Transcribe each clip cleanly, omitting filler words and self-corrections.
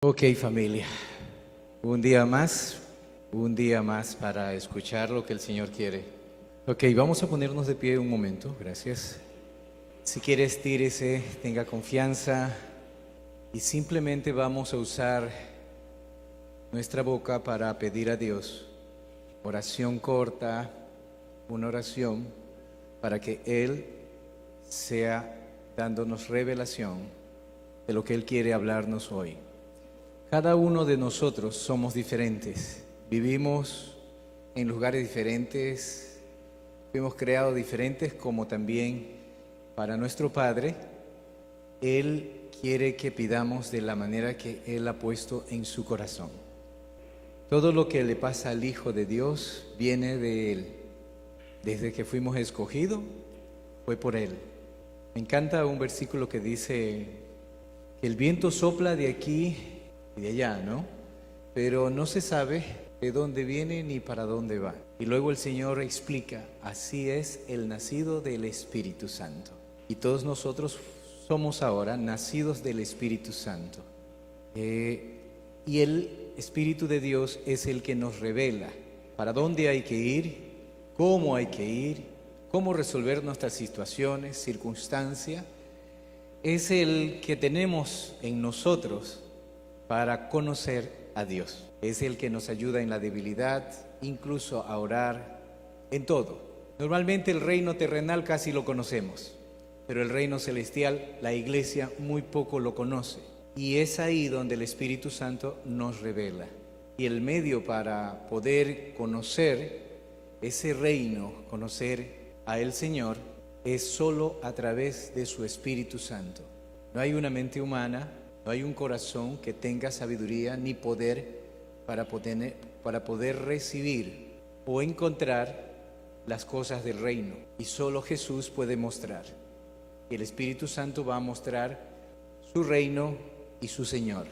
Ok, familia, un día más para escuchar lo que el Señor quiere. Ok, vamos a ponernos de pie un momento, gracias. Si quiere, estírese, tenga confianza y simplemente vamos a usar nuestra boca para pedir a Dios. Oración corta, una oración para que Él sea dándonos revelación de lo que Él quiere hablarnos hoy. Cada uno de nosotros somos diferentes, vivimos en lugares diferentes, fuimos creados diferentes, como también para nuestro Padre, Él quiere que pidamos de la manera que Él ha puesto en su corazón. Todo lo que le pasa al Hijo de Dios viene de Él. Desde que fuimos escogidos, fue por Él. Me encanta un versículo que dice que el viento sopla de aquí y de allá, ¿no? Pero no se sabe de dónde viene ni para dónde va. Y luego el Señor explica, así es el nacido del Espíritu Santo. Y todos nosotros somos ahora nacidos del Espíritu Santo. Y el Espíritu de Dios es el que nos revela para dónde hay que ir, cómo hay que ir, cómo resolver nuestras situaciones, circunstancias. Es el que tenemos en nosotros para conocer a Dios. Es el que nos ayuda en la debilidad, incluso a orar, en todo. Normalmente el reino terrenal casi lo conocemos, pero el reino celestial, la iglesia muy poco lo conoce. Y es ahí donde el Espíritu Santo nos revela. Y el medio para poder conocer ese reino, conocer a el Señor, es solo a través de su Espíritu Santo. No hay una mente humana, no hay un corazón que tenga sabiduría ni poder para poder recibir o encontrar las cosas del reino. Y solo Jesús puede mostrar. Y el Espíritu Santo va a mostrar su reino y su Señor.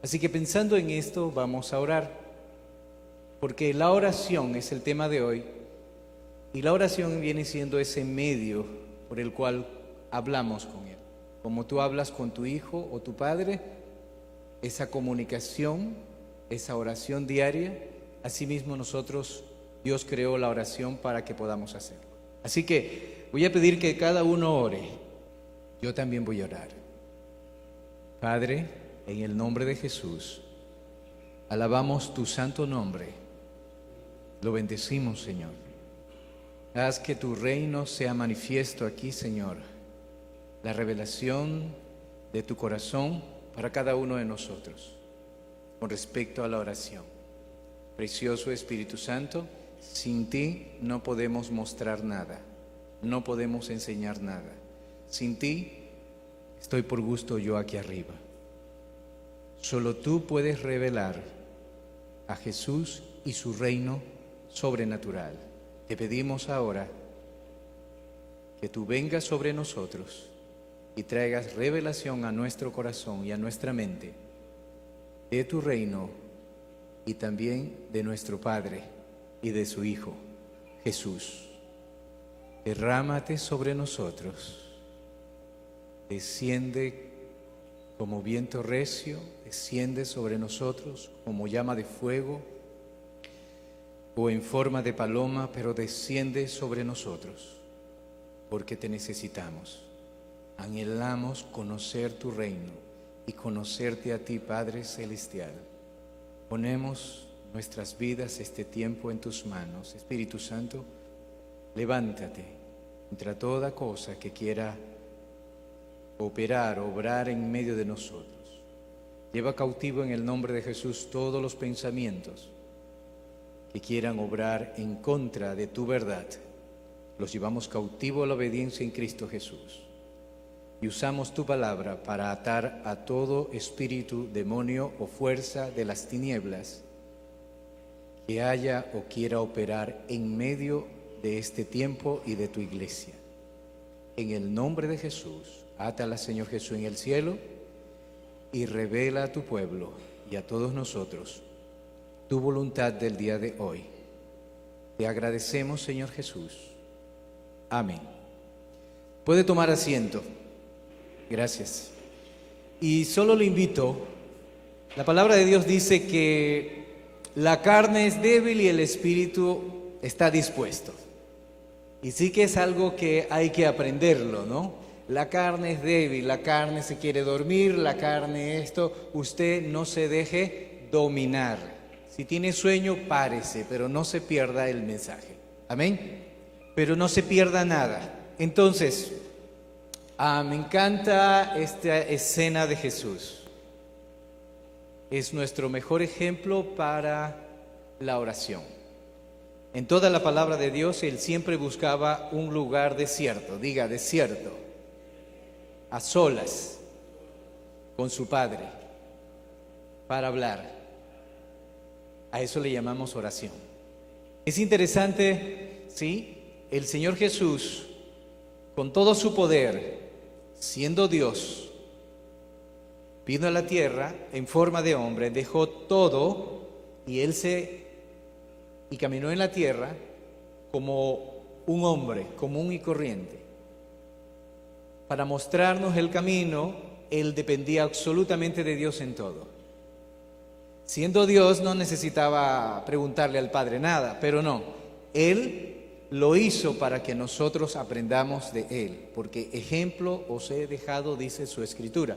Así que pensando en esto, vamos a orar. Porque la oración es el tema de hoy. Y la oración viene siendo ese medio por el cual hablamos con Él. Como tú hablas con tu hijo o tu padre, esa comunicación, esa oración diaria, asimismo nosotros, Dios creó la oración para que podamos hacerlo. Así que voy a pedir que cada uno ore. Yo también voy a orar. Padre, en el nombre de Jesús, alabamos tu santo nombre. Lo bendecimos, Señor. Haz que tu reino sea manifiesto aquí, Señor. La revelación de tu corazón para cada uno de nosotros con respecto a la oración. Precioso Espíritu Santo, sin ti no podemos mostrar nada, no podemos enseñar nada. Sin ti estoy por gusto yo aquí arriba. Solo tú puedes revelar a Jesús y su reino sobrenatural. Te pedimos ahora que tú vengas sobre nosotros y traigas revelación a nuestro corazón y a nuestra mente de tu reino y también de nuestro Padre y de su Hijo, Jesús. Derrámate sobre nosotros, desciende como viento recio, desciende sobre nosotros como llama de fuego o en forma de paloma, pero desciende sobre nosotros porque te necesitamos. Anhelamos conocer tu reino y conocerte a ti, Padre Celestial. Ponemos nuestras vidas este tiempo en tus manos. Espíritu Santo, levántate contra toda cosa que quiera obrar en medio de nosotros. Lleva cautivo en el nombre de Jesús todos los pensamientos que quieran obrar en contra de tu verdad. Los llevamos cautivo a la obediencia en Cristo Jesús. Y usamos tu palabra para atar a todo espíritu, demonio o fuerza de las tinieblas que haya o quiera operar en medio de este tiempo y de tu iglesia. En el nombre de Jesús, átala, Señor Jesús, en el cielo y revela a tu pueblo y a todos nosotros tu voluntad del día de hoy. Te agradecemos, Señor Jesús. Amén. Puede tomar asiento. Gracias. Y solo le invito La palabra de Dios dice que la carne es débil y el espíritu está dispuesto. Y sí que es algo que hay que aprenderlo, ¿no? La carne es débil, la carne se quiere dormir, la carne esto. Usted no se deje dominar. Si tiene sueño, párese, pero no se pierda el mensaje. Amén. Pero no se pierda nada. Entonces, me encanta esta escena de Jesús. Es nuestro mejor ejemplo para la oración. En toda la palabra de Dios, Él siempre buscaba un lugar desierto, diga desierto, a solas, con su Padre, para hablar. A eso le llamamos oración. Es interesante, ¿sí? El Señor Jesús, con todo su poder, siendo Dios, vino a la tierra en forma de hombre, dejó todo y caminó en la tierra como un hombre común y corriente. Para mostrarnos el camino, Él dependía absolutamente de Dios en todo. Siendo Dios, no necesitaba preguntarle al Padre nada, pero no, Él lo hizo para que nosotros aprendamos de Él, porque ejemplo os he dejado, dice su Escritura.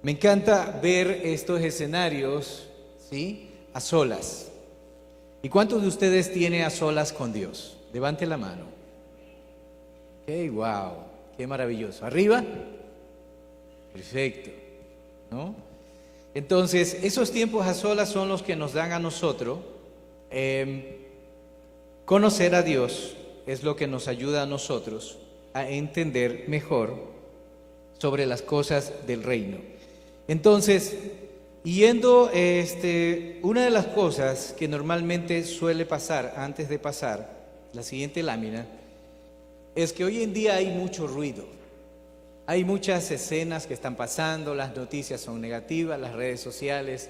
Me encanta ver estos escenarios, ¿sí? A solas. ¿Y cuántos de ustedes tienen a solas con Dios? Levante la mano. ¡Qué wow! ¡Qué maravilloso! ¿Arriba? Perfecto, ¿no? Entonces, esos tiempos a solas son los que nos dan a nosotros conocer a Dios, es lo que nos ayuda a nosotros a entender mejor sobre las cosas del reino. Entonces, una de las cosas que normalmente suele pasar antes de pasar la siguiente lámina es que hoy en día hay mucho ruido. Hay muchas escenas que están pasando, las noticias son negativas, las redes sociales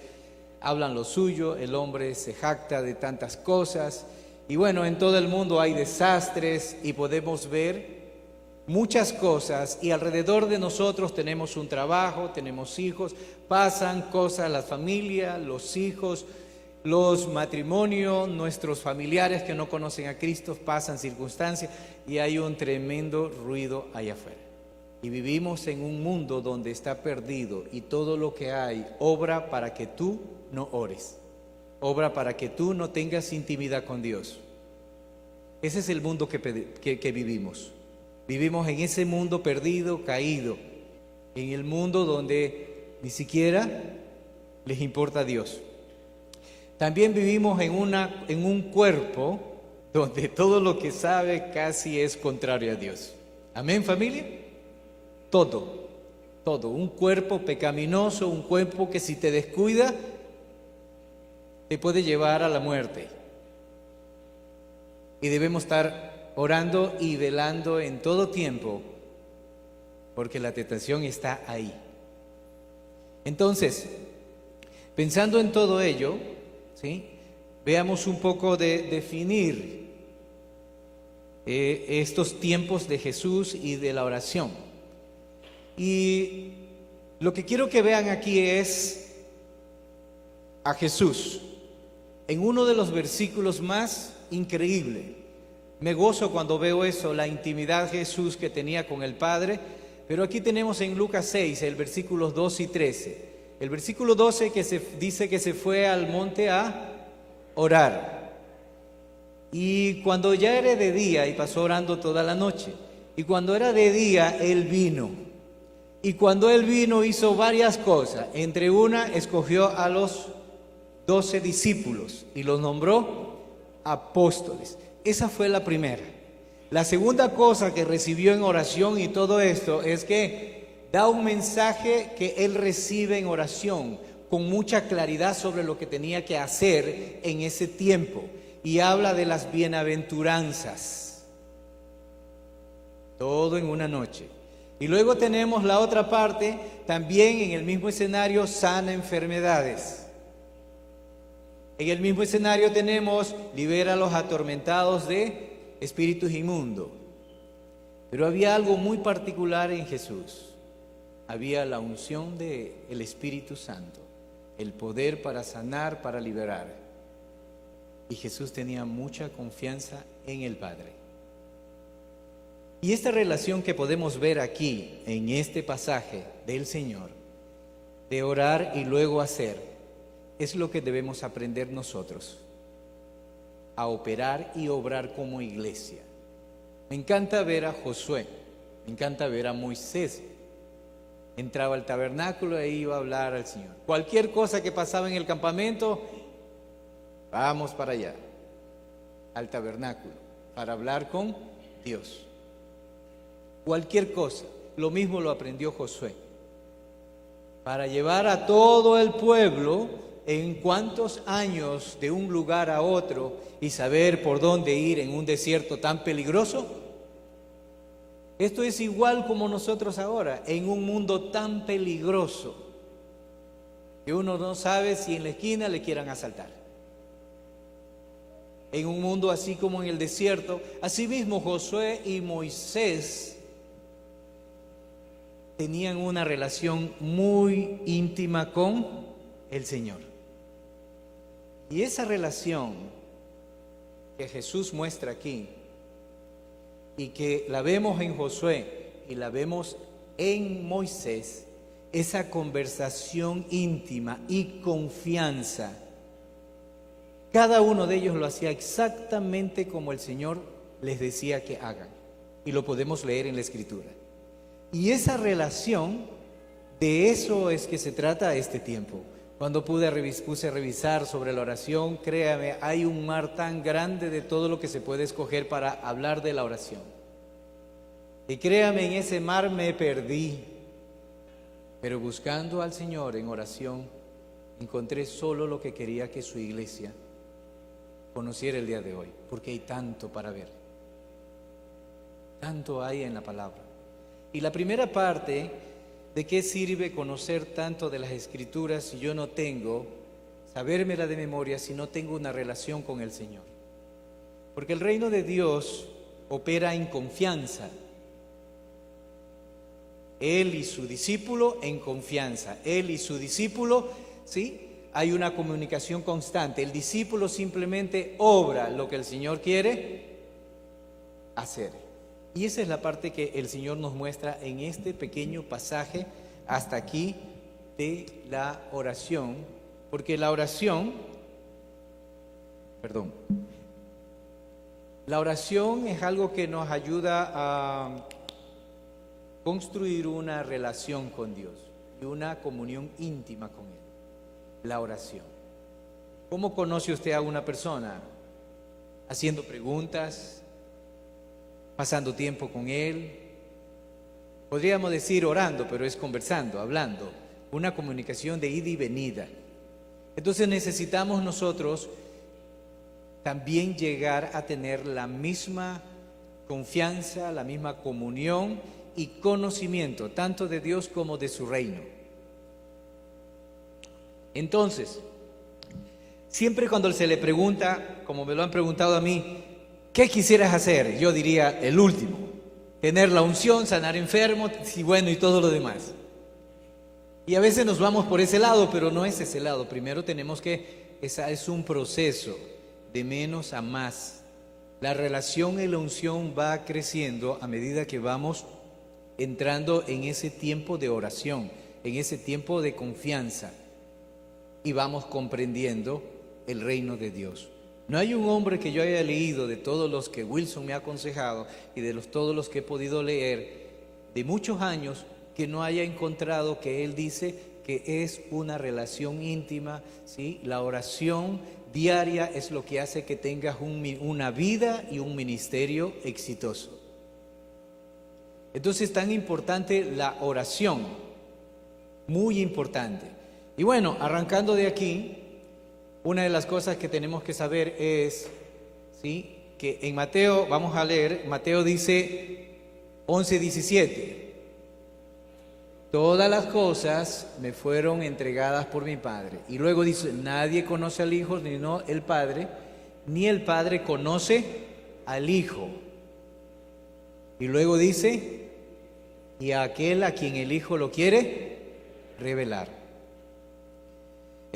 hablan lo suyo, el hombre se jacta de tantas cosas y bueno, en todo el mundo hay desastres y podemos ver muchas cosas y alrededor de nosotros tenemos un trabajo, tenemos hijos, pasan cosas, la familia, los hijos, los matrimonios, nuestros familiares que no conocen a Cristo, pasan circunstancias y hay un tremendo ruido allá afuera. Y vivimos en un mundo donde está perdido y todo lo que hay obra para que tú no ores, obra para que tú no tengas intimidad con Dios. Ese es el mundo que vivimos. Vivimos en ese mundo perdido, caído, en el mundo donde ni siquiera les importa a Dios. También vivimos en un cuerpo donde todo lo que sabe casi es contrario a Dios. ¿Amén, familia? Todo, un cuerpo pecaminoso, un cuerpo que si te descuida te puede llevar a la muerte. Y debemos estar orando y velando en todo tiempo, porque la tentación está ahí. Entonces, pensando en todo ello, ¿sí? Veamos un poco de definir estos tiempos de Jesús y de la oración. Y lo que quiero que vean aquí es a Jesús en uno de los versículos más increíbles. Me gozo cuando veo eso, la intimidad de Jesús que tenía con el Padre. Pero aquí tenemos en Lucas 6, el versículos 12 y 13. El versículo 12 dice que se fue al monte a orar. Y cuando ya era de día, y pasó orando toda la noche. Y cuando era de día, Él vino. Y cuando Él vino, hizo varias cosas. Entre una, escogió a los 12 discípulos y los nombró apóstoles. Esa fue la primera. La segunda cosa que recibió en oración y todo esto es que da un mensaje que Él recibe en oración con mucha claridad sobre lo que tenía que hacer en ese tiempo. Y habla de las bienaventuranzas. Todo en una noche. Y luego tenemos la otra parte, también en el mismo escenario, sana enfermedades. En el mismo escenario tenemos, libera a los atormentados de espíritus inmundos. Pero había algo muy particular en Jesús. Había la unción del Espíritu Santo. el poder para sanar, para liberar. Y Jesús tenía mucha confianza en el Padre. Y esta relación que podemos ver aquí, en este pasaje del Señor, de orar y luego hacer, es lo que debemos aprender nosotros, a operar y obrar como iglesia. Me encanta ver a Josué, me encanta ver a Moisés. Entraba al tabernáculo e iba a hablar al Señor. Cualquier cosa que pasaba en el campamento, vamos para allá, al tabernáculo, para hablar con Dios. Cualquier cosa, lo mismo lo aprendió Josué. Para llevar a todo el pueblo en cuántos años de un lugar a otro y saber por dónde ir en un desierto tan peligroso. Esto es igual como nosotros ahora, en un mundo tan peligroso que uno no sabe si en la esquina le quieran asaltar. En un mundo así como en el desierto, asimismo Josué y Moisés tenían una relación muy íntima con el Señor. Y esa relación que Jesús muestra aquí, y que la vemos en Josué y la vemos en Moisés, esa conversación íntima y confianza, cada uno de ellos lo hacía exactamente como el Señor les decía que hagan. Y lo podemos leer en la Escritura. Y esa relación, de eso es que se trata este tiempo. Cuando puse a revisar sobre la oración, créame, hay un mar tan grande de todo lo que se puede escoger para hablar de la oración. Y créame, en ese mar me perdí. Pero buscando al Señor en oración, encontré solo lo que quería que su iglesia conociera el día de hoy, porque hay tanto para ver. Tanto hay en la palabra. Y la primera parte, ¿de qué sirve conocer tanto de las Escrituras si yo no tengo, sabérmela de memoria, si no tengo una relación con el Señor? Porque el reino de Dios opera en confianza. Él y su discípulo en confianza. Él y su discípulo, ¿sí? Hay una comunicación constante. El discípulo simplemente obra lo que el Señor quiere hacer. Y esa es la parte que el Señor nos muestra en este pequeño pasaje hasta aquí de la oración, porque la oración es algo que nos ayuda a construir una relación con Dios y una comunión íntima con Él. La oración. ¿Cómo conoce usted a una persona? Haciendo preguntas, pasando tiempo con él. Podríamos decir orando, pero es conversando, hablando, una comunicación de ida y venida. Entonces necesitamos nosotros también llegar a tener la misma confianza, la misma comunión y conocimiento, tanto de Dios como de su reino. Entonces, siempre cuando se le pregunta, como me lo han preguntado a mí, ¿qué quisieras hacer? Yo diría el último, tener la unción, sanar enfermos, y bueno, y todo lo demás. Y a veces nos vamos por ese lado, pero no es ese lado. Primero tenemos que, esa es un proceso de menos a más. La relación y la unción va creciendo a medida que vamos entrando en ese tiempo de oración, en ese tiempo de confianza, y vamos comprendiendo el reino de Dios. No hay un hombre que yo haya leído de todos los que Wilson me ha aconsejado y de todos los que he podido leer de muchos años que no haya encontrado que él dice que es una relación íntima, ¿sí? La oración diaria es lo que hace que tengas una vida y un ministerio exitoso. Entonces es tan importante la oración, muy importante. Y bueno, arrancando de aquí, una de las cosas que tenemos que saber es, ¿sí?, que en Mateo, vamos a leer, Mateo dice 11:17, todas las cosas me fueron entregadas por mi Padre. Y luego dice, nadie conoce al Hijo, ni no el Padre, ni el Padre conoce al Hijo. Y luego dice, y a aquel a quien el Hijo lo quiere revelar.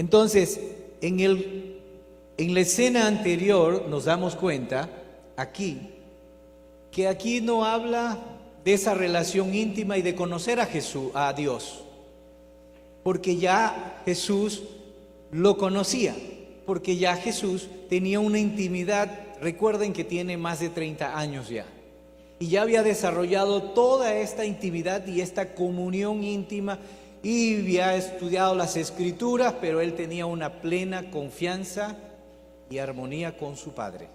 Entonces, en la escena anterior nos damos cuenta, que aquí no habla de esa relación íntima y de conocer a Jesús, a Dios, porque ya Jesús lo conocía, porque ya Jesús tenía una intimidad. Recuerden que tiene más de 30 años ya, y ya había desarrollado toda esta intimidad y esta comunión íntima, y había estudiado las Escrituras, pero él tenía una plena confianza y armonía con su Padre.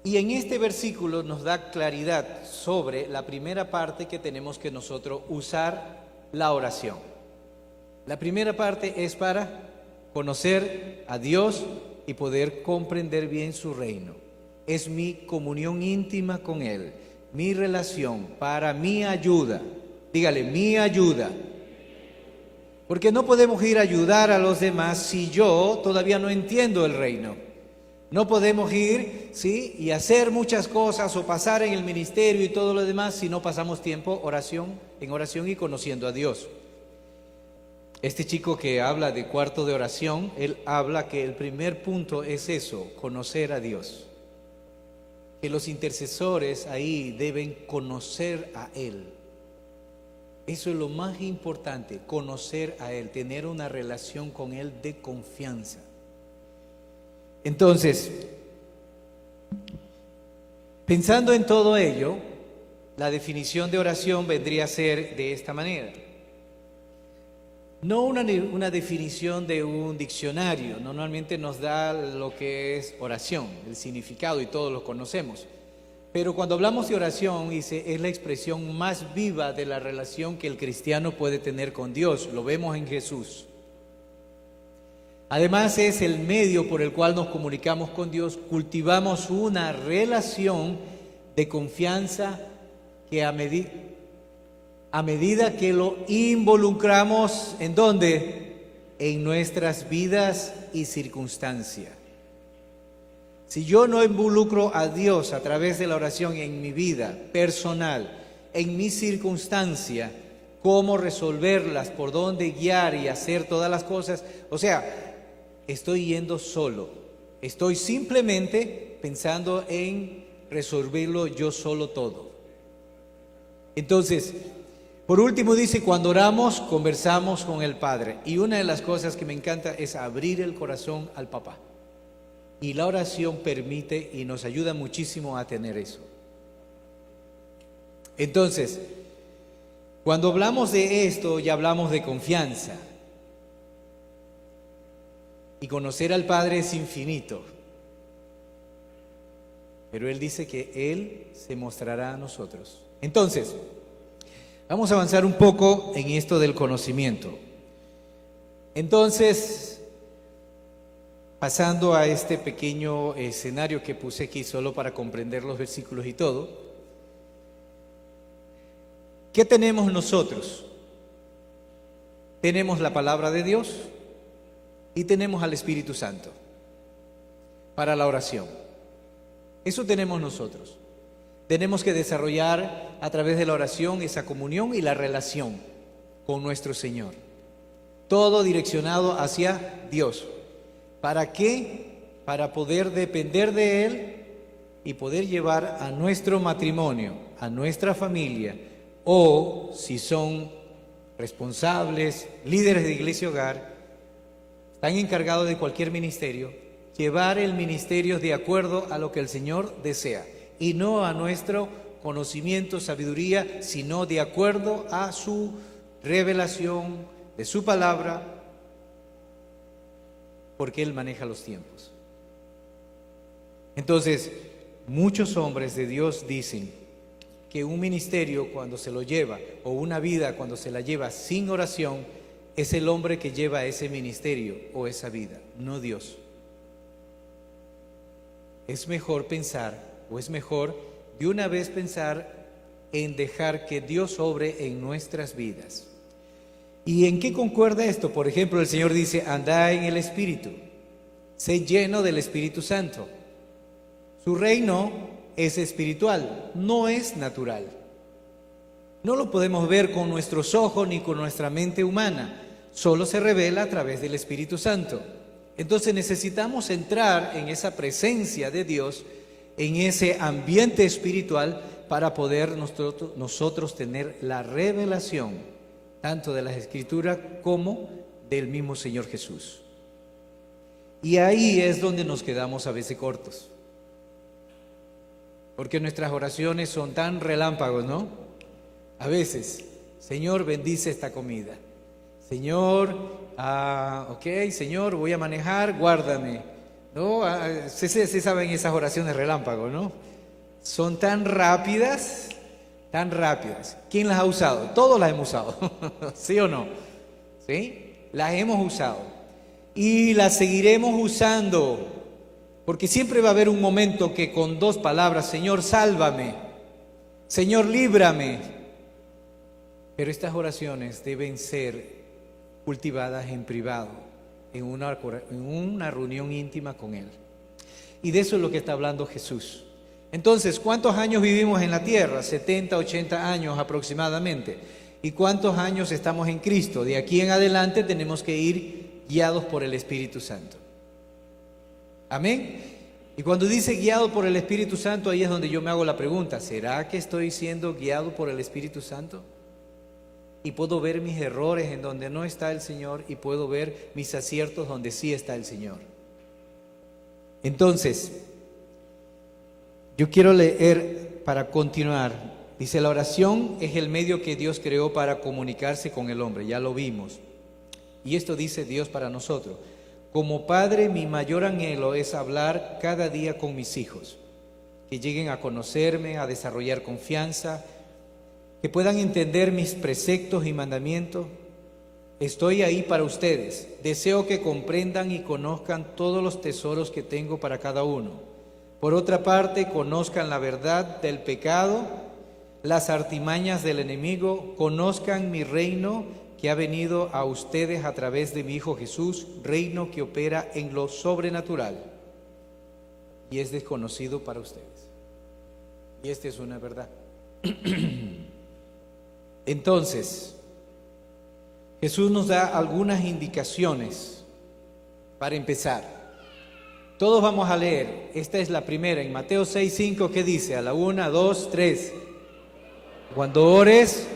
Y en este versículo nos da claridad sobre la primera parte que tenemos que nosotros usar, la oración. La primera parte es para conocer a Dios y poder comprender bien su reino. Es mi comunión íntima con Él, mi relación para mi ayuda. Dígale, mi ayuda. Porque no podemos ir a ayudar a los demás si yo todavía no entiendo el reino. No podemos ir, ¿sí?, y hacer muchas cosas o pasar en el ministerio y todo lo demás si no pasamos tiempo en oración y conociendo a Dios. Este chico que habla de cuarto de oración, él habla que el primer punto es eso, conocer a Dios. Que los intercesores ahí deben conocer a Él. Eso es lo más importante, conocer a Él, tener una relación con Él de confianza. Entonces, pensando en todo ello, la definición de oración vendría a ser de esta manera. No una definición de un diccionario, normalmente nos da lo que es oración, el significado, y todos lo conocemos. Pero cuando hablamos de oración, dice, es la expresión más viva de la relación que el cristiano puede tener con Dios. Lo vemos en Jesús. Además, es el medio por el cual nos comunicamos con Dios, cultivamos una relación de confianza que a medida que lo involucramos, ¿en dónde? En nuestras vidas y circunstancias. Si yo no involucro a Dios a través de la oración en mi vida personal, en mi circunstancia, cómo resolverlas, por dónde guiar y hacer todas las cosas, o sea, estoy yendo solo. Estoy simplemente pensando en resolverlo yo solo todo. Entonces, por último dice, cuando oramos, conversamos con el Padre. Y una de las cosas que me encanta es abrir el corazón al Papá. Y la oración permite y nos ayuda muchísimo a tener eso. Entonces, cuando hablamos de esto, ya hablamos de confianza. Y conocer al Padre es infinito. Pero Él dice que Él se mostrará a nosotros. Entonces, vamos a avanzar un poco en esto del conocimiento. Entonces, pasando a este pequeño escenario que puse aquí solo para comprender los versículos y todo, ¿qué tenemos nosotros? Tenemos la palabra de Dios y tenemos al Espíritu Santo para la oración. Eso tenemos nosotros. Tenemos que desarrollar a través de la oración esa comunión y la relación con nuestro Señor. Todo direccionado hacia Dios. ¿Para qué? Para poder depender de Él y poder llevar a nuestro matrimonio, a nuestra familia, o si son responsables, líderes de iglesia hogar, están encargados de cualquier ministerio, llevar el ministerio de acuerdo a lo que el Señor desea y no a nuestro conocimiento, sabiduría, sino de acuerdo a su revelación de su palabra, porque Él maneja los tiempos. Entonces, muchos hombres de Dios dicen que un ministerio cuando se lo lleva, o una vida cuando se la lleva sin oración, es el hombre que lleva ese ministerio o esa vida, no Dios. Es mejor pensar, o es mejor de una vez pensar en dejar que Dios obre en nuestras vidas. ¿Y en qué concuerda esto? Por ejemplo, el Señor dice, andá en el Espíritu, sé lleno del Espíritu Santo. Su reino es espiritual, no es natural. No lo podemos ver con nuestros ojos ni con nuestra mente humana. solo se revela a través del Espíritu Santo. Entonces necesitamos entrar en esa presencia de Dios, en ese ambiente espiritual, para poder nosotros tener la revelación, tanto de las Escrituras como del mismo Señor Jesús. Y ahí es donde nos quedamos a veces cortos, porque nuestras oraciones son tan relámpagos, ¿no? A veces, Señor, bendice esta comida. Señor, Señor, voy a manejar, guárdame. ¿No? Se saben esas oraciones relámpagos, ¿no? Son tan rápidas, tan rápidas. ¿Quién las ha usado? Todos las hemos usado, ¿sí o no? ¿Sí? Las hemos usado y las seguiremos usando, porque siempre va a haber un momento que con dos palabras, Señor, sálvame, Señor, líbrame. Pero estas oraciones deben ser cultivadas en privado, en una reunión íntima con Él. Y de eso es lo que está hablando Jesús. Entonces, ¿cuántos años vivimos en la tierra? 70, 80 años aproximadamente. ¿Y cuántos años estamos en Cristo? De aquí en adelante tenemos que ir guiados por el Espíritu Santo. Amén. Y cuando dice guiado por el Espíritu Santo, ahí es donde yo me hago la pregunta: ¿será que estoy siendo guiado por el Espíritu Santo? Y puedo ver mis errores en donde no está el Señor, y puedo ver mis aciertos donde sí está el Señor. Entonces, yo quiero leer para continuar. Dice: la oración es el medio que Dios creó para comunicarse con el hombre. Ya lo vimos. Y esto dice Dios para nosotros: como padre, mi mayor anhelo es hablar cada día con mis hijos, que lleguen a conocerme, a desarrollar confianza, que puedan entender mis preceptos y mandamientos. Estoy ahí para ustedes. Deseo que comprendan y conozcan todos los tesoros que tengo para cada uno. Por otra parte, conozcan la verdad del pecado, las artimañas del enemigo, conozcan mi reino que ha venido a ustedes a través de mi Hijo Jesús, reino que opera en lo sobrenatural y es desconocido para ustedes. Y esta es una verdad. Entonces, Jesús nos da algunas indicaciones para empezar. Todos vamos a leer. Esta es la primera, en Mateo 6:5, ¿qué dice? A la 1, 2, 3. Cuando ores,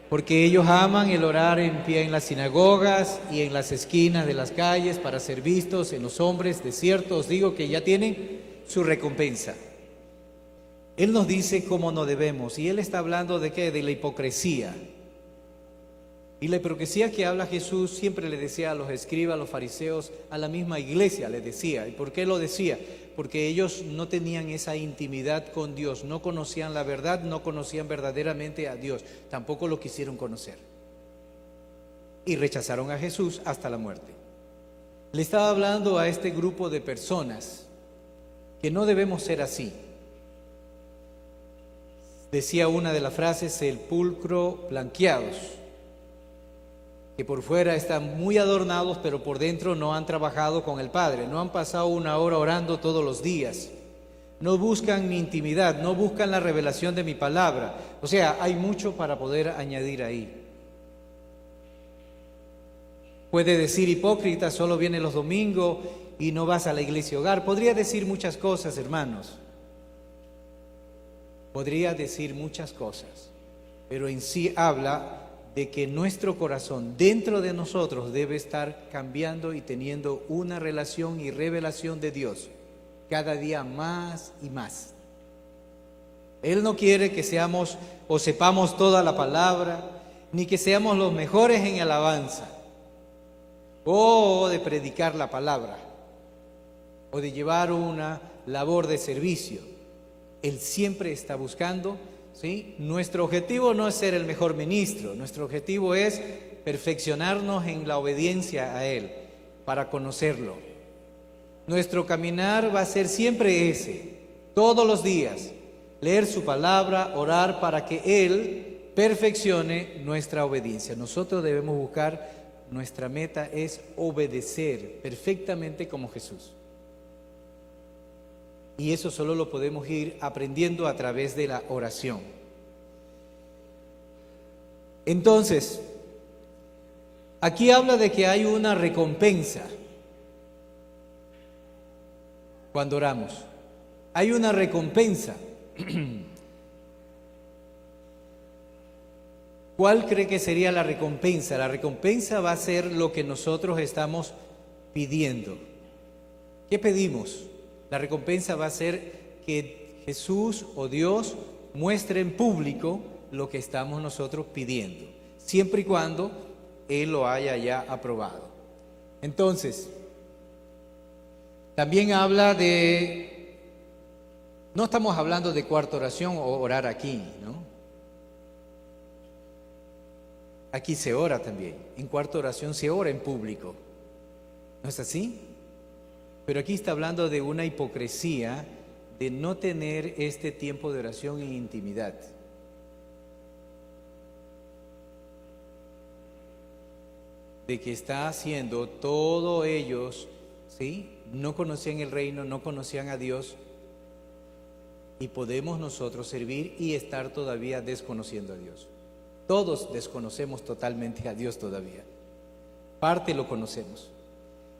porque ellos aman el orar en pie en las sinagogas y en las esquinas de las calles para ser vistos en los hombres. De cierto os digo que ya tienen su recompensa. Él nos dice cómo no debemos, y Él está hablando de ¿qué? De la hipocresía. Y la hipocresía que habla Jesús siempre le decía a los escribas, a los fariseos, a la misma iglesia le decía. ¿Y por qué lo decía? Porque ellos no tenían esa intimidad con Dios, no conocían la verdad, no conocían verdaderamente a Dios, tampoco lo quisieron conocer. Y rechazaron a Jesús hasta la muerte. Le estaba hablando a este grupo de personas que no debemos ser así. Decía una de las frases: sepulcro blanqueados, que por fuera están muy adornados, pero por dentro no han trabajado con el Padre, no han pasado una hora orando todos los días, no buscan mi intimidad, no buscan la revelación de mi palabra. O sea, hay mucho para poder añadir ahí. Puede decir hipócrita, solo viene los domingos y no vas a la iglesia hogar. Podría decir muchas cosas, hermanos. Podría decir muchas cosas, pero en sí habla de que nuestro corazón dentro de nosotros debe estar cambiando y teniendo una relación y revelación de Dios cada día más y más. Él no quiere que seamos o sepamos toda la palabra, ni que seamos los mejores en alabanza, o de predicar la palabra, o de llevar una labor de servicio. Él siempre está buscando, ¿sí? Nuestro objetivo no es ser el mejor ministro, nuestro objetivo es perfeccionarnos en la obediencia a Él, para conocerlo. Nuestro caminar va a ser siempre ese, todos los días, leer su palabra, orar para que Él perfeccione nuestra obediencia. Nosotros debemos buscar, nuestra meta es obedecer perfectamente como Jesús. Y eso solo lo podemos ir aprendiendo a través de la oración. Entonces, Aquí habla de que hay una recompensa cuando oramos. Hay una recompensa. ¿Cuál cree que sería la recompensa? La recompensa va a ser lo que nosotros estamos pidiendo. ¿Qué pedimos? La recompensa va a ser que Jesús o Dios muestre en público lo que estamos nosotros pidiendo, siempre y cuando Él lo haya ya aprobado. Entonces, también habla de, no estamos hablando de cuarta oración o orar aquí, ¿no? Aquí se ora también, en cuarta oración se ora en público, ¿no es así? Pero aquí está hablando de una hipocresía de no tener este tiempo de oración en intimidad. De que está haciendo todos ellos, ¿sí? No conocían el reino, no conocían a Dios, y podemos nosotros servir y estar todavía desconociendo a Dios. Todos desconocemos totalmente a Dios todavía. Parte lo conocemos.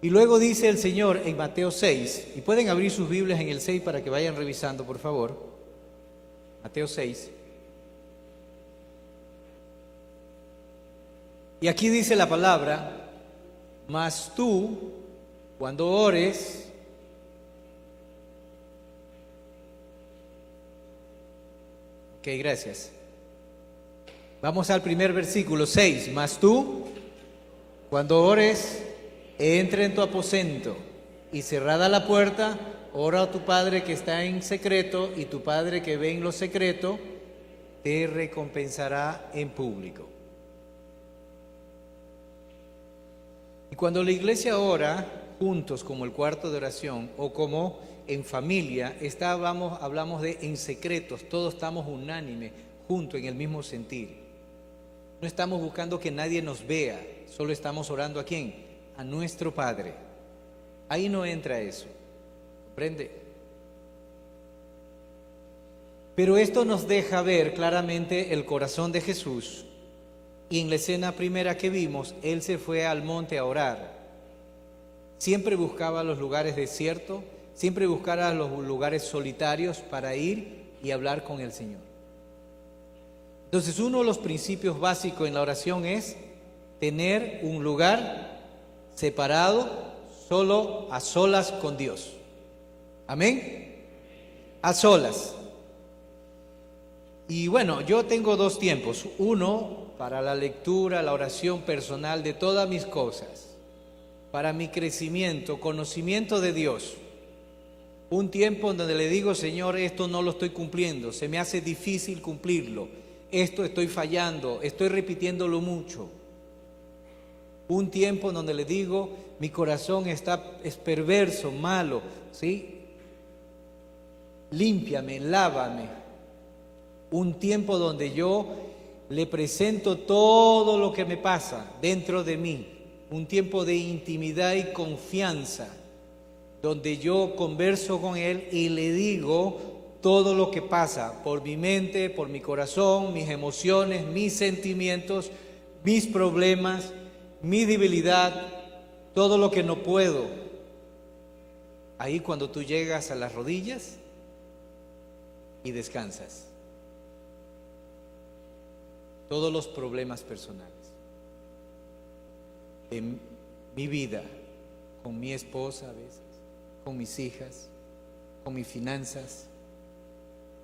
Y luego dice el Señor en Mateo 6, y pueden abrir sus Biblias en el 6 para que vayan revisando, por favor. Mateo 6. Y aquí dice la palabra: mas tú, cuando ores, ok, gracias. Vamos al primer versículo, 6. Mas tú, cuando ores, entra en tu aposento y cerrada la puerta, ora a tu Padre que está en secreto, y tu Padre que ve en lo secreto te recompensará en público. Y cuando la iglesia ora juntos como el cuarto de oración o como en familia, hablamos de en secretos, todos estamos unánimes, juntos en el mismo sentir. No estamos buscando que nadie nos vea, solo estamos orando ¿a quién? A nuestro Padre. Ahí no entra eso, ¿comprende? Pero esto nos deja ver claramente el corazón de Jesús. Y en la escena primera que vimos, Él se fue al monte a orar. Siempre buscaba los lugares desiertos, siempre buscaba los lugares solitarios para ir y hablar con el Señor. Entonces, uno de los principios básicos en la oración es tener un lugar separado, solo a solas con Dios. Amén. A solas. Y bueno, yo tengo dos tiempos. Uno, para la lectura, la oración personal de todas mis cosas. Para mi crecimiento, conocimiento de Dios. Un tiempo en donde le digo: Señor, esto no lo estoy cumpliendo, se me hace difícil cumplirlo. Esto estoy fallando, estoy repitiéndolo mucho. Un tiempo en donde le digo: mi corazón es perverso, malo, ¿sí? Límpiame, lávame. Un tiempo donde yo le presento todo lo que me pasa dentro de mí. Un tiempo de intimidad y confianza, donde yo converso con Él y le digo todo lo que pasa por mi mente, por mi corazón, mis emociones, mis sentimientos, mis problemas, mi debilidad, todo lo que no puedo. Ahí cuando tú llegas a las rodillas y descansas. Todos los problemas personales de mi vida, con mi esposa a veces, con mis hijas, con mis finanzas,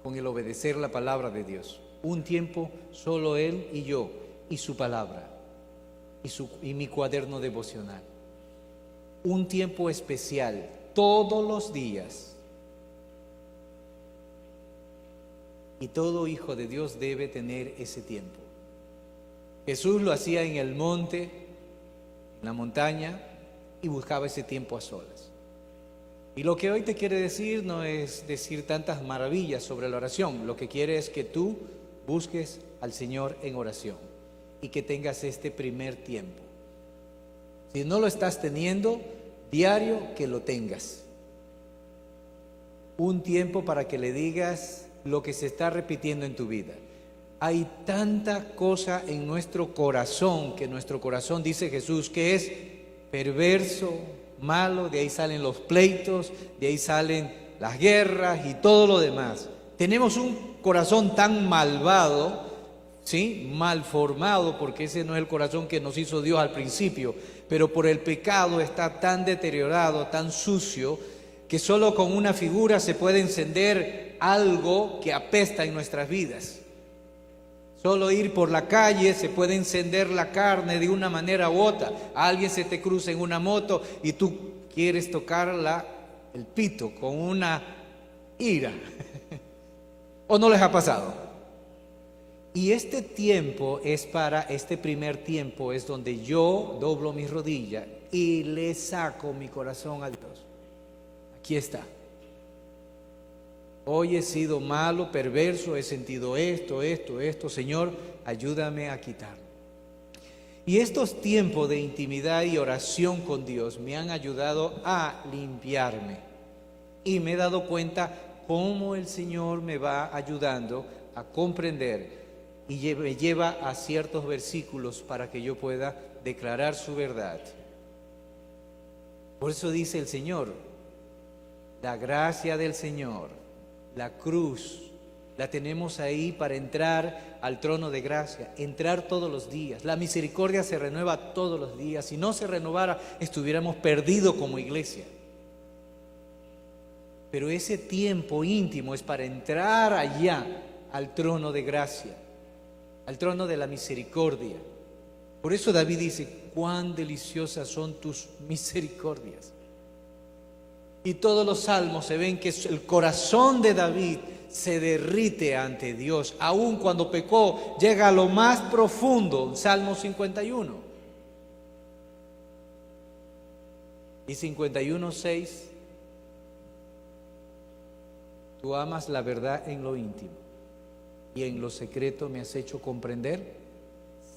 con el obedecer la palabra de Dios. Un tiempo solo Él y yo, y su palabra, y mi cuaderno devocional. Un tiempo especial, todos los días. Y todo hijo de Dios debe tener ese tiempo. Jesús lo hacía en el monte, en la montaña, y buscaba ese tiempo a solas. Y lo que hoy te quiere decir no es decir tantas maravillas sobre la oración. Lo que quiere es que tú busques al Señor en oración y que tengas este primer tiempo. Si no lo estás teniendo, diario que lo tengas. Un tiempo para que le digas lo que se está repitiendo en tu vida. Hay tanta cosa en nuestro corazón, que nuestro corazón, dice Jesús, que es perverso, malo, de ahí salen los pleitos, de ahí salen las guerras y todo lo demás. Tenemos un corazón tan malvado, ¿sí? Mal formado, porque ese no es el corazón que nos hizo Dios al principio, pero por el pecado está tan deteriorado, tan sucio, que solo con una figura se puede encender algo que apesta en nuestras vidas. Solo ir por la calle se puede encender la carne de una manera u otra. Alguien se te cruza en una moto y tú quieres tocarla el pito con una ira. ¿O no les ha pasado? Y este tiempo es este primer tiempo es donde yo doblo mis rodillas y le saco mi corazón a Dios. Aquí está. Hoy he sido malo, perverso, he sentido esto, Señor, ayúdame a quitarlo. Y estos tiempos de intimidad y oración con Dios me han ayudado a limpiarme. Y me he dado cuenta cómo el Señor me va ayudando a comprender y me lleva a ciertos versículos para que yo pueda declarar su verdad. Por eso dice el Señor, la gracia del Señor, la cruz, la tenemos ahí para entrar al trono de gracia, entrar todos los días. La misericordia se renueva todos los días. Si no se renovara, estuviéramos perdidos como iglesia. Pero ese tiempo íntimo es para entrar allá al trono de gracia, al trono de la misericordia. Por eso David dice, cuán deliciosas son tus misericordias. Y todos los salmos se ven que el corazón de David se derrite ante Dios. Aun cuando pecó, llega a lo más profundo, Salmo 51. Y 51:6, tú amas la verdad en lo íntimo y en lo secreto me has hecho comprender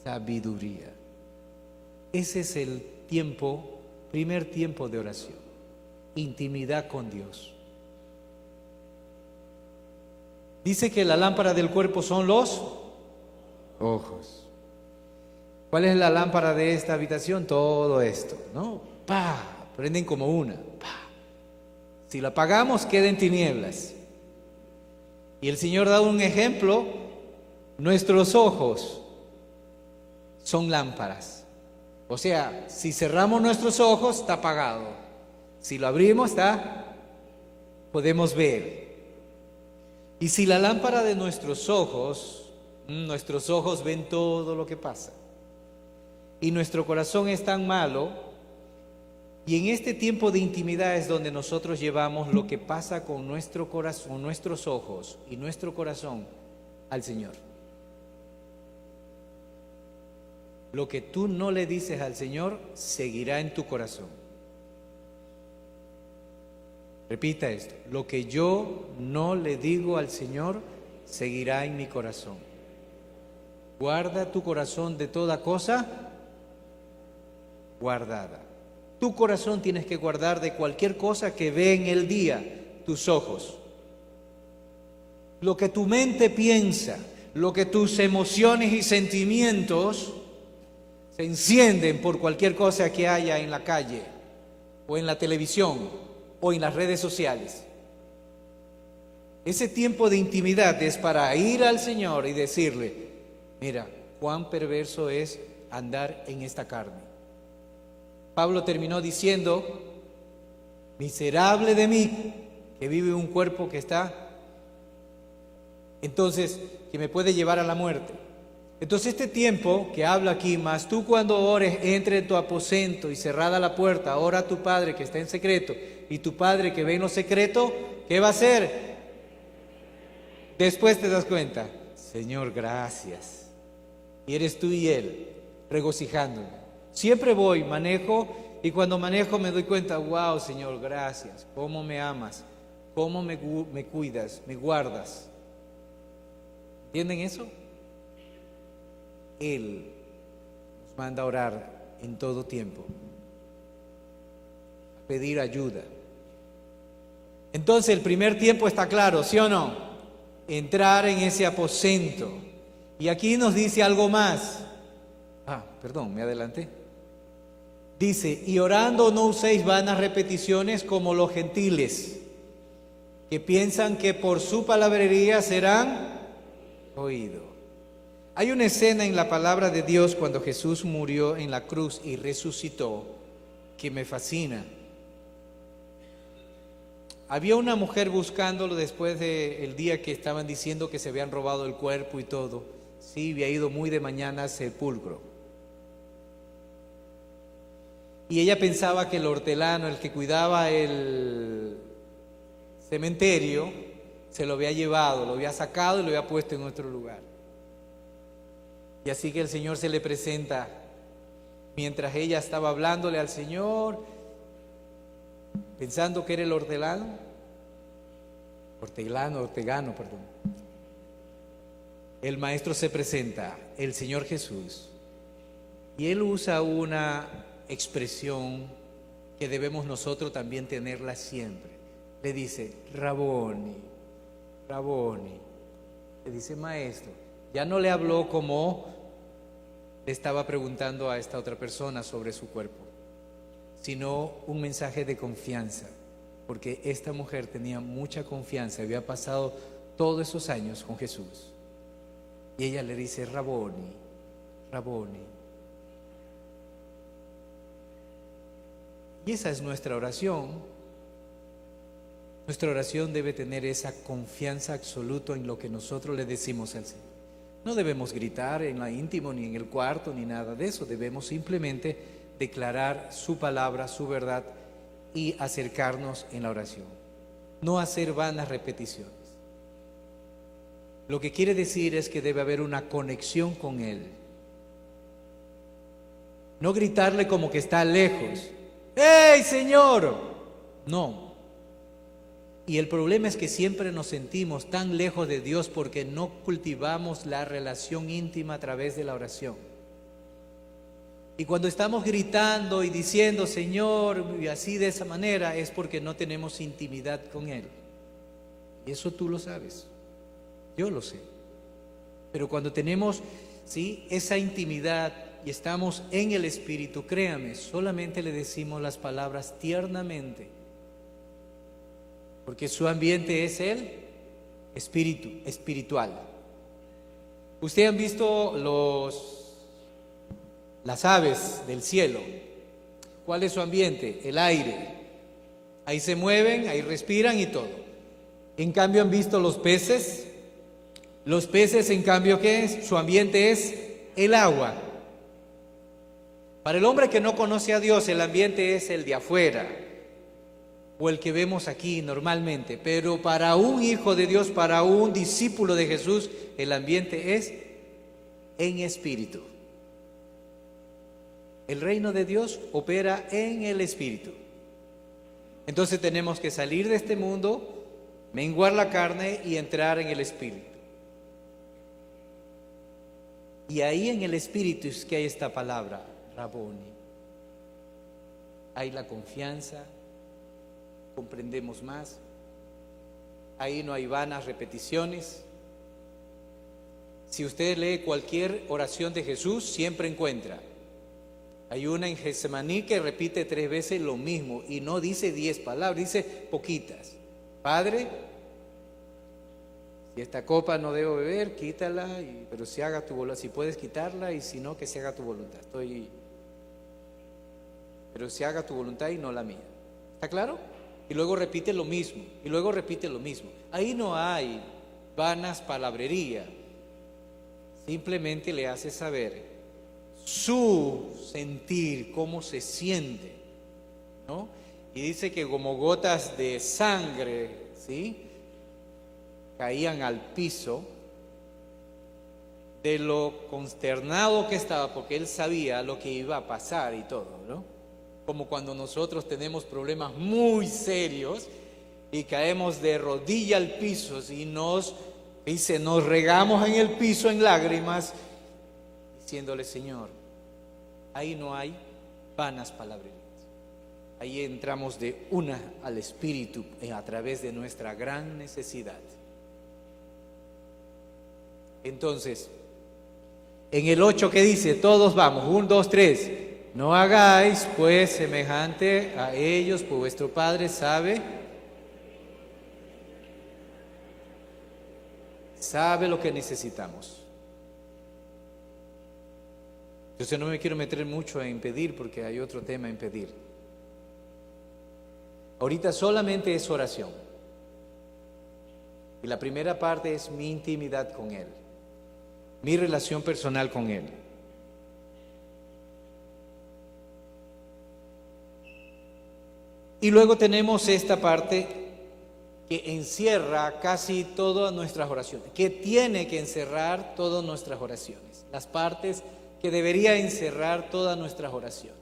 sabiduría. Ese es el tiempo, primer tiempo de oración. Intimidad con Dios. Dice que la lámpara del cuerpo son los ojos. ¿Cuál es la lámpara de esta habitación? Todo esto, ¿no? Prenden como una. Si la apagamos, queda en tinieblas. Y el Señor da un ejemplo. Nuestros ojos son lámparas. O sea, si cerramos nuestros ojos, está apagado. Si lo abrimos, podemos ver. Y si la lámpara de nuestros ojos ven todo lo que pasa. Y nuestro corazón es tan malo. Y en este tiempo de intimidad es donde nosotros llevamos lo que pasa con nuestro corazón, nuestros ojos y nuestro corazón al Señor. Lo que tú no le dices al Señor seguirá en tu corazón. Repita esto, lo que yo no le digo al Señor seguirá en mi corazón. Guarda tu corazón de toda cosa guardada. Tu corazón tienes que guardar de cualquier cosa que ve en el día tus ojos. Lo que tu mente piensa, lo que tus emociones y sentimientos se encienden por cualquier cosa que haya en la calle o en la televisión o en las redes sociales. Ese tiempo de intimidad es para ir al Señor y decirle, mira, cuán perverso es andar en esta carne. Pablo terminó diciendo, miserable de mí, que vive un cuerpo que está, entonces, que me puede llevar a la muerte. Entonces este tiempo que habla aquí, más tú cuando ores, entre en tu aposento y cerrada la puerta, ora a tu Padre que está en secreto, y tu Padre que ve en lo secreto, ¿qué va a hacer? Después te das cuenta, Señor, gracias. Y eres tú y Él, regocijándome. Siempre voy, manejo, y cuando manejo me doy cuenta, wow, Señor, gracias. Cómo me amas, cómo me cuidas, me guardas. ¿Entienden eso? Él nos manda a orar en todo tiempo, a pedir ayuda. Entonces el primer tiempo está claro, ¿sí o no? Entrar en ese aposento Y aquí nos dice algo más. Perdón, me adelanté. Dice, y orando no uséis vanas repeticiones como los gentiles, que piensan que por su palabrería serán oídos. Hay una escena en la palabra de Dios cuando Jesús murió en la cruz y resucitó que me fascina. Había una mujer buscándolo después del día que estaban diciendo que se habían robado el cuerpo y todo. Sí, había ido muy de mañana al sepulcro. Y ella pensaba que el hortelano, el que cuidaba el cementerio, se lo había llevado, lo había sacado y lo había puesto en otro lugar. Y así que el Señor se le presenta mientras ella estaba hablándole al Señor, pensando que era el hortelano, perdón. El Maestro se presenta, el Señor Jesús, y Él usa una expresión que debemos nosotros también tenerla siempre. Le dice, Raboni, Raboni. Le dice, Maestro. Ya no le habló como le estaba preguntando a esta otra persona sobre su cuerpo, sino un mensaje de confianza, porque esta mujer tenía mucha confianza, había pasado todos esos años con Jesús. Y ella le dice, Raboni, Raboni. Y esa es nuestra oración. Nuestra oración debe tener esa confianza absoluta en lo que nosotros le decimos al Señor. No debemos gritar en la íntimo, ni en el cuarto, ni nada de eso. Debemos simplemente declarar su palabra, su verdad y acercarnos en la oración. No hacer vanas repeticiones. Lo que quiere decir es que debe haber una conexión con Él. No gritarle como que está lejos. ¡Hey, Señor! No. Y el problema es que siempre nos sentimos tan lejos de Dios porque no cultivamos la relación íntima a través de la oración. Y cuando estamos gritando y diciendo, Señor, y así de esa manera, es porque no tenemos intimidad con Él. Y eso tú lo sabes. Yo lo sé. Pero cuando tenemos, ¿sí?, esa intimidad y estamos en el Espíritu, créame, solamente le decimos las palabras tiernamente. Porque su ambiente es el espíritu, espiritual. Ustedes han visto las aves del cielo. ¿Cuál es su ambiente? El aire. Ahí se mueven, ahí respiran y todo. En cambio, ¿han visto los peces? Los peces, en cambio, ¿qué es? Su ambiente es el agua. Para el hombre que no conoce a Dios, el ambiente es el de afuera, o el que vemos aquí normalmente. Pero para un hijo de Dios, para un discípulo de Jesús, el ambiente es en espíritu. El reino de Dios opera en el espíritu. Entonces tenemos que salir de este mundo, menguar la carne y entrar en el espíritu. Y ahí en el espíritu es que hay esta palabra, Raboni. Hay la confianza, comprendemos más. Ahí no hay vanas repeticiones. Si usted lee cualquier oración de Jesús, siempre encuentra. Hay una en Getsemaní que repite 3 veces lo mismo y no dice 10 palabras, dice poquitas. Padre, si esta copa no debo beber, quítala, pero si haga tu voluntad, si puedes quitarla, y si no, que se haga tu voluntad. Pero si haga tu voluntad y no la mía. ¿Está claro? Y luego repite lo mismo, y luego repite lo mismo. Ahí no hay vanas palabrería. Simplemente le hace saber su sentir, cómo se siente, ¿no? Y dice que como gotas de sangre, ¿sí?, caían al piso de lo consternado que estaba, porque él sabía lo que iba a pasar y todo, ¿no? Como cuando nosotros tenemos problemas muy serios y caemos de rodilla al piso y nos regamos en el piso en lágrimas, diciéndole, Señor, ahí no hay vanas palabras. Ahí entramos de una al Espíritu a través de nuestra gran necesidad. Entonces, En el 8, ¿qué dice? Todos vamos, 1, 2, 3. No hagáis pues semejante a ellos, pues vuestro Padre sabe lo que necesitamos. Entonces no me quiero meter mucho en pedir porque hay otro tema en pedir. Ahorita solamente es oración. Y la primera parte es mi intimidad con Él, mi relación personal con Él. Y luego tenemos esta parte que encierra casi todas nuestras oraciones, que tiene que encerrar todas nuestras oraciones, las partes que debería encerrar todas nuestras oraciones.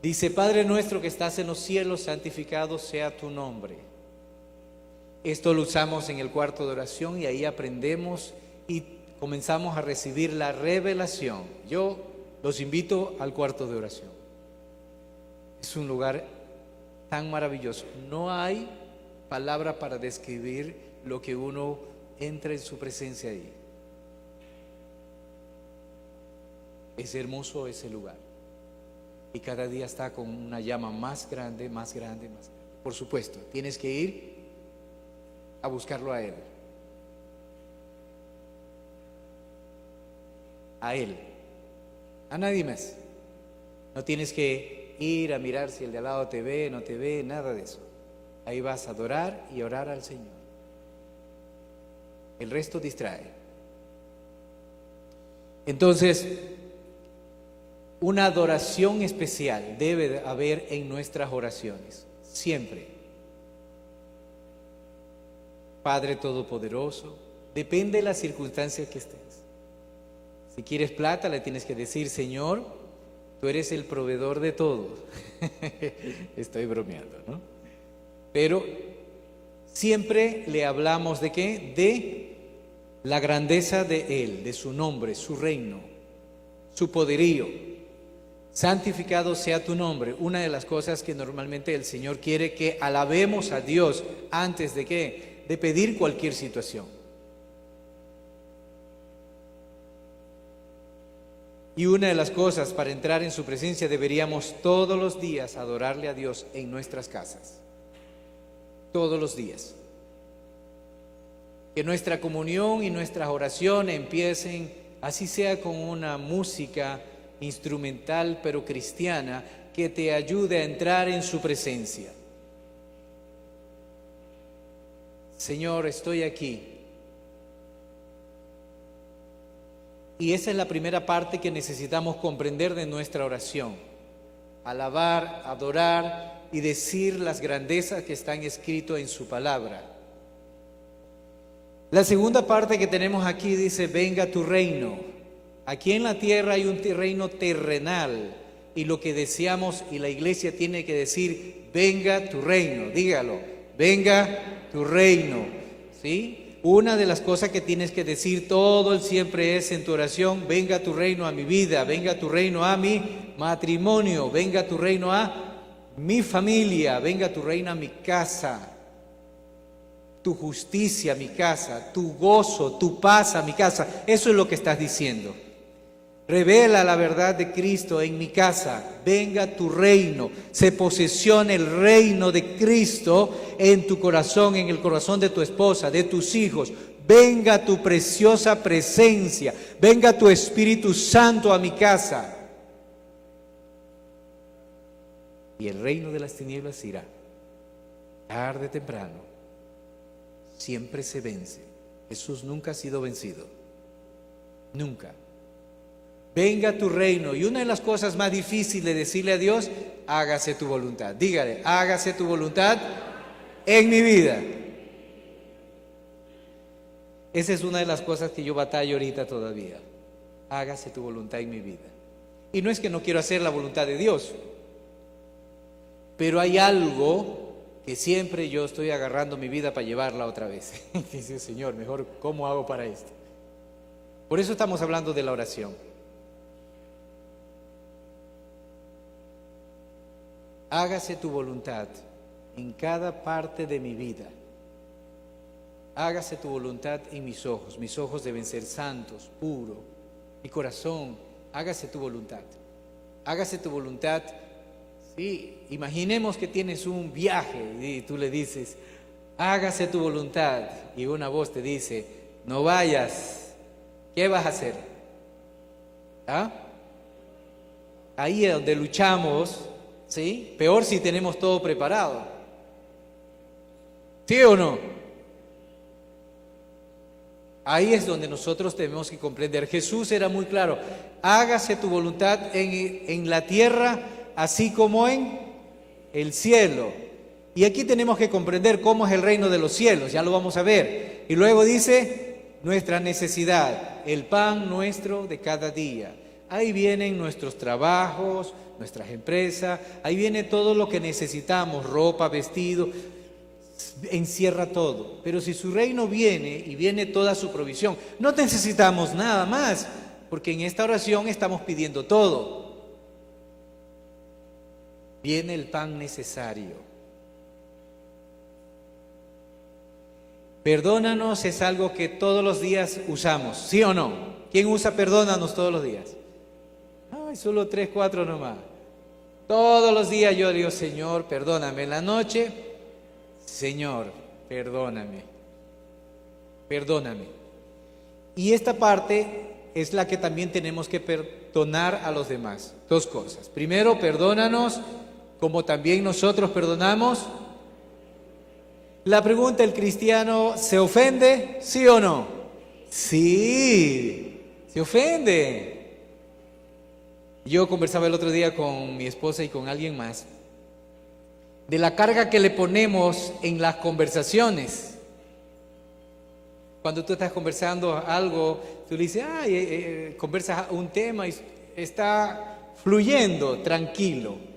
Dice: Padre nuestro que estás en los cielos, santificado sea tu nombre. Esto lo usamos en el cuarto de oración y ahí aprendemos y comenzamos a recibir la revelación. Yo los invito al cuarto de oración. Es un lugar tan maravilloso. No hay palabra para describir lo que uno entra en su presencia ahí. Es hermoso ese lugar. Y cada día está con una llama más grande, más grande, más grande. Por supuesto, tienes que ir a buscarlo a Él. A Él. A nadie más. No tienes que ir a mirar si el de al lado te ve, no te ve, nada de eso. Ahí vas a adorar y orar al Señor. El resto distrae. Entonces, una adoración especial debe haber en nuestras oraciones, siempre. Padre Todopoderoso, depende de las circunstancias que estés. Si quieres plata, le tienes que decir: Señor, tú eres el proveedor de todo. Estoy bromeando, ¿no? Pero siempre le hablamos ¿de qué? De la grandeza de Él, de su nombre, su reino, su poderío. Santificado sea tu nombre. Una de las cosas que normalmente el Señor quiere que alabemos a Dios antes de ¿qué? De pedir cualquier situación. Y una de las cosas para entrar en su presencia deberíamos todos los días adorarle a Dios en nuestras casas. Todos los días. Que nuestra comunión y nuestras oraciones empiecen, así sea con una música instrumental pero cristiana, que te ayude a entrar en su presencia. Señor, estoy aquí. Y esa es la primera parte que necesitamos comprender de nuestra oración. Alabar, adorar y decir las grandezas que están escritas en su palabra. La segunda parte que tenemos aquí dice: venga tu reino. Aquí en la tierra hay un reino terrenal y lo que deseamos, y la iglesia tiene que decir: venga tu reino. Dígalo: venga tu reino. ¿Sí? Una de las cosas que tienes que decir todo el siempre es en tu oración: venga tu reino a mi vida, venga tu reino a mi matrimonio, venga tu reino a mi familia, venga tu reino a mi casa, tu justicia a mi casa, tu gozo, tu paz a mi casa. Eso es lo que estás diciendo. Revela la verdad de Cristo en mi casa. Venga tu reino. Se posesione el reino de Cristo en tu corazón, en el corazón de tu esposa, de tus hijos. Venga tu preciosa presencia. Venga tu Espíritu Santo a mi casa. Y el reino de las tinieblas irá. Tarde o temprano. Siempre se vence. Jesús nunca ha sido vencido. Nunca. Venga tu reino. Y una de las cosas más difíciles de decirle a Dios: hágase tu voluntad. Dígale: hágase tu voluntad en mi vida. Esa es una de las cosas que yo batallo ahorita todavía. Hágase tu voluntad en mi vida. Y no es que no quiero hacer la voluntad de Dios, pero hay algo que siempre yo estoy agarrando mi vida para llevarla otra vez. Dice: Señor, mejor, ¿cómo hago para esto? Por eso estamos hablando de la oración. Hágase tu voluntad en cada parte de mi vida. Hágase tu voluntad en mis ojos deben ser santos, puros, mi corazón, hágase tu voluntad. Hágase tu voluntad. Sí, imaginemos que tienes un viaje y tú le dices, hágase tu voluntad, y una voz te dice, no vayas, ¿qué vas a hacer? ¿Ah? Ahí es donde luchamos, ¿sí? Peor si tenemos todo preparado. ¿Sí o no? Ahí es donde nosotros tenemos que comprender. Jesús era muy claro, hágase tu voluntad en la tierra, así como en el cielo. Y aquí tenemos que comprender cómo es el reino de los cielos, ya lo vamos a ver. Y luego dice, nuestra necesidad, el pan nuestro de cada día. Ahí vienen nuestros trabajos, nuestras empresas, ahí viene todo lo que necesitamos, ropa, vestido, encierra todo. Pero si su reino viene y viene toda su provisión, no necesitamos nada más, porque en esta oración estamos pidiendo todo. Viene el pan necesario. Perdónanos es algo que todos los días usamos, ¿sí o no? ¿Quién usa perdónanos todos los días? Ay, solo 3, 4 nomás. Todos los días yo digo, Señor, perdóname. En la noche, Señor, perdóname. Perdóname. Y esta parte es la que también tenemos que perdonar a los demás. Dos cosas. Primero, perdónanos como también nosotros perdonamos. La pregunta, ¿el cristiano se ofende? ¿Sí o no? Sí, se ofende. Yo conversaba el otro día con mi esposa y con alguien más de la carga que le ponemos en las conversaciones. Cuando tú estás conversando algo, tú le dices, conversas un tema y está fluyendo, tranquilo.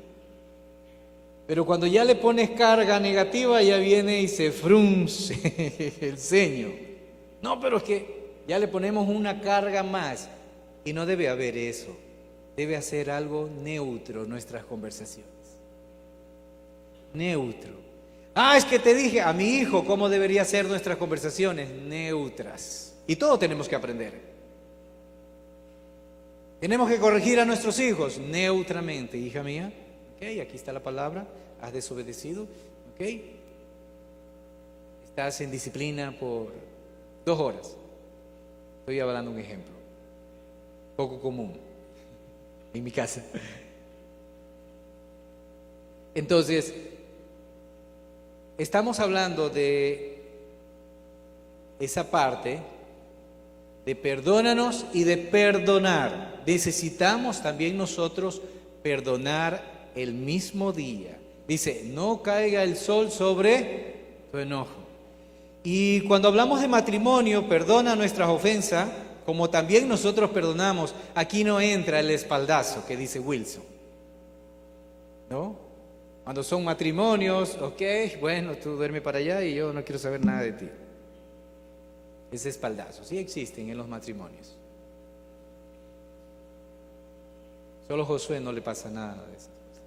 Pero cuando ya le pones carga negativa, ya viene y se frunce el ceño. No, pero es que ya le ponemos una carga más y no debe haber eso. Debe hacer algo neutro nuestras conversaciones. Neutro. Es que te dije a mi hijo cómo debería ser nuestras conversaciones. Neutras. Y todo tenemos que aprender. Tenemos que corregir a nuestros hijos neutramente. Hija mía, ok, aquí está la palabra. Has desobedecido, ok. Estás en disciplina por 2 horas. Estoy hablando un ejemplo. Poco común en mi casa. Entonces, estamos hablando de esa parte de perdónanos y de perdonar. Necesitamos también nosotros perdonar el mismo día. Dice, no caiga el sol sobre tu enojo. Y cuando hablamos de matrimonio, perdona nuestras ofensas, como también nosotros perdonamos. Aquí no entra el espaldazo que dice Wilson, ¿no? Cuando son matrimonios, ok, bueno, tú duerme para allá y yo no quiero saber nada de ti. Ese espaldazo, sí existen en los matrimonios. Solo a Josué no le pasa nada de esas cosas.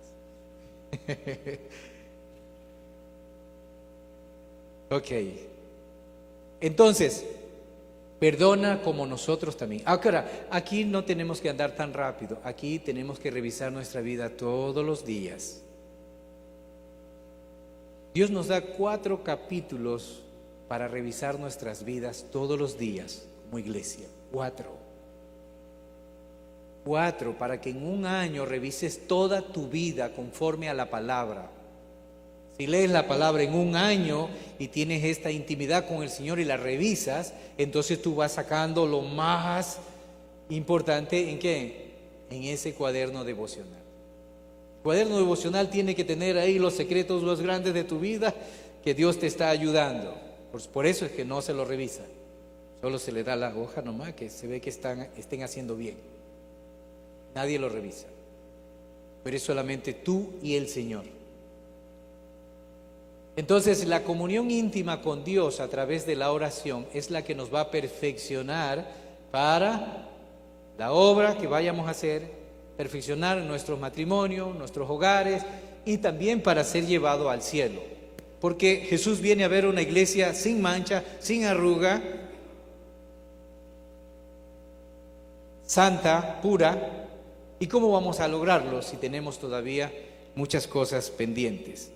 Ok. Entonces, perdona como nosotros también. Ahora, aquí no tenemos que andar tan rápido. Aquí tenemos que revisar nuestra vida todos los días. Dios nos da 4 capítulos para revisar nuestras vidas todos los días como iglesia. 4 para que en un año revises toda tu vida conforme a la palabra. Si lees la palabra en un año y tienes esta intimidad con el Señor y la revisas, entonces tú vas sacando lo más importante, ¿en qué? En ese cuaderno devocional. El cuaderno devocional tiene que tener ahí los secretos más grandes de tu vida que Dios te está ayudando. Por eso es que no se lo revisa. Solo se le da la hoja nomás que se ve que estén haciendo bien. Nadie lo revisa. Pero es solamente tú y el Señor. Entonces, la comunión íntima con Dios a través de la oración es la que nos va a perfeccionar para la obra que vayamos a hacer, perfeccionar nuestros matrimonios, nuestros hogares y también para ser llevado al cielo. Porque Jesús viene a ver una iglesia sin mancha, sin arruga, santa, pura. ¿Y cómo vamos a lograrlo si tenemos todavía muchas cosas pendientes?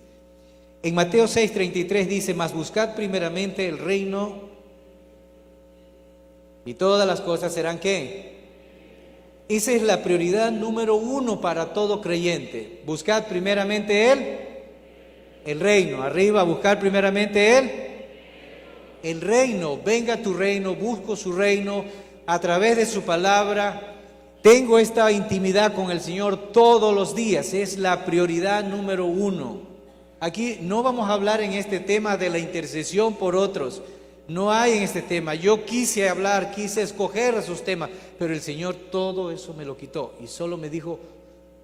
En Mateo 6:33 dice: mas buscad primeramente el reino y todas las cosas serán ¿qué? Esa es la prioridad número uno para todo creyente. Buscad primeramente el reino. Arriba, buscar primeramente el reino. Venga tu reino, busco su reino a través de su palabra. Tengo esta intimidad con el Señor todos los días. Es la prioridad número uno. Aquí no vamos a hablar en este tema de la intercesión por otros. No hay en este tema. Yo quise hablar, quise escoger esos temas, pero el Señor todo eso me lo quitó y solo me dijo: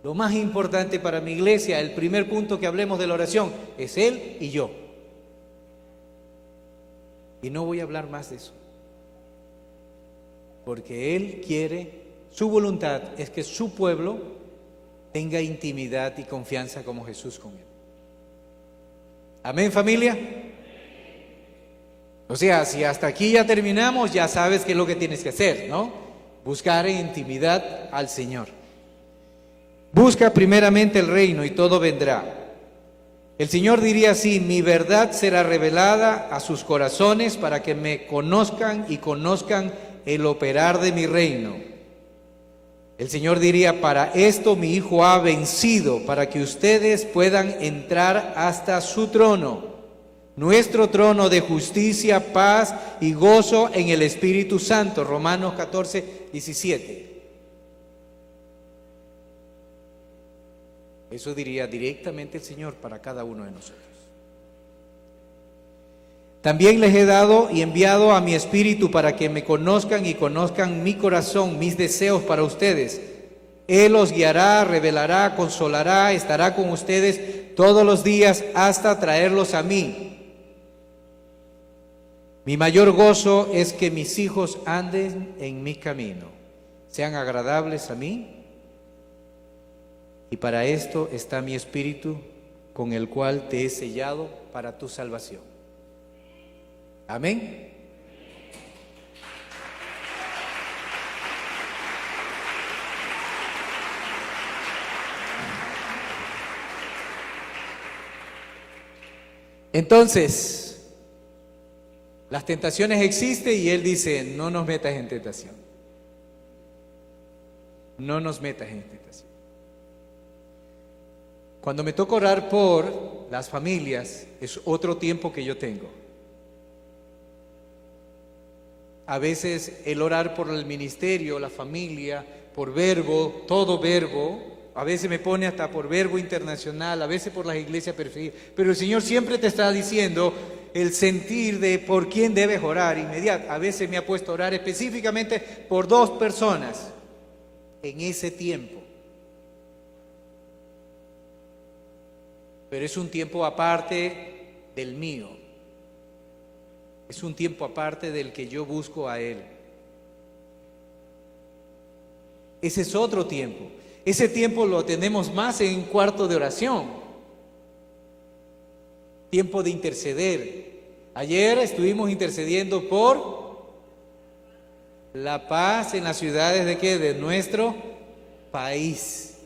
lo más importante para mi iglesia, el primer punto que hablemos de la oración, es Él y yo. Y no voy a hablar más de eso, porque Él quiere, su voluntad es que su pueblo tenga intimidad y confianza como Jesús con Él. Amén, familia. O sea, si hasta aquí ya terminamos, ya sabes qué es lo que tienes que hacer, ¿no? Buscar en intimidad al Señor. Busca primeramente el reino y todo vendrá. El Señor diría así: mi verdad será revelada a sus corazones para que me conozcan y conozcan el operar de mi reino. El Señor diría: para esto mi Hijo ha vencido, para que ustedes puedan entrar hasta su trono. Nuestro trono de justicia, paz y gozo en el Espíritu Santo. Romanos 14:17. Eso diría directamente el Señor para cada uno de nosotros. También les he dado y enviado a mi Espíritu para que me conozcan y conozcan mi corazón, mis deseos para ustedes. Él los guiará, revelará, consolará, estará con ustedes todos los días hasta traerlos a mí. Mi mayor gozo es que mis hijos anden en mi camino, sean agradables a mí, y para esto está mi Espíritu, con el cual te he sellado para tu salvación. Amén. Entonces, las tentaciones existen y Él dice: no nos metas en tentación. No nos metas en tentación. Cuando me toca orar por las familias, es otro tiempo que yo tengo. A veces el orar por el ministerio, la familia, por Verbo, todo Verbo, a veces me pone hasta por Verbo Internacional, a veces por las iglesias perseguidas. Pero el Señor siempre te está diciendo el sentir de por quién debes orar inmediato. A veces me ha puesto a orar específicamente por 2 personas en ese tiempo. Pero es un tiempo aparte del mío. Es un tiempo aparte del que yo busco a Él. Ese es otro tiempo. Ese tiempo lo tenemos más en cuarto de oración. Tiempo de interceder. Ayer estuvimos intercediendo por la paz en las ciudades ¿de qué? De nuestro país.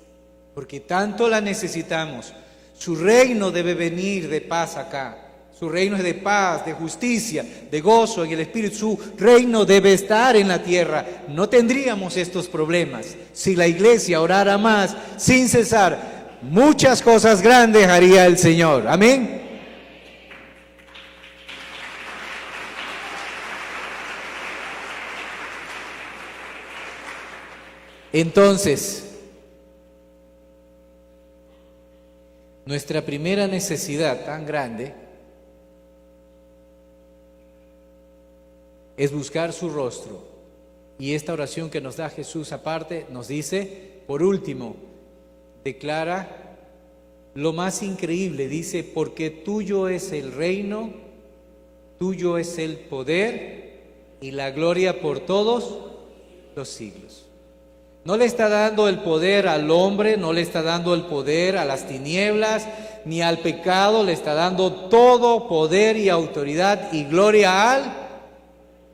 Porque tanto la necesitamos. Su reino debe venir de paz acá. Su reino es de paz, de justicia, de gozo en el Espíritu. Su reino debe estar en la tierra. No tendríamos estos problemas si la iglesia orara más sin cesar. Muchas cosas grandes haría el Señor. Amén. Entonces, nuestra primera necesidad tan grande es buscar su rostro. Y esta oración que nos da Jesús aparte nos dice, por último, declara lo más increíble. Dice: porque tuyo es el reino, tuyo es el poder y la gloria por todos los siglos. No le está dando el poder al hombre, no le está dando el poder a las tinieblas, ni al pecado, le está dando todo poder y autoridad y gloria al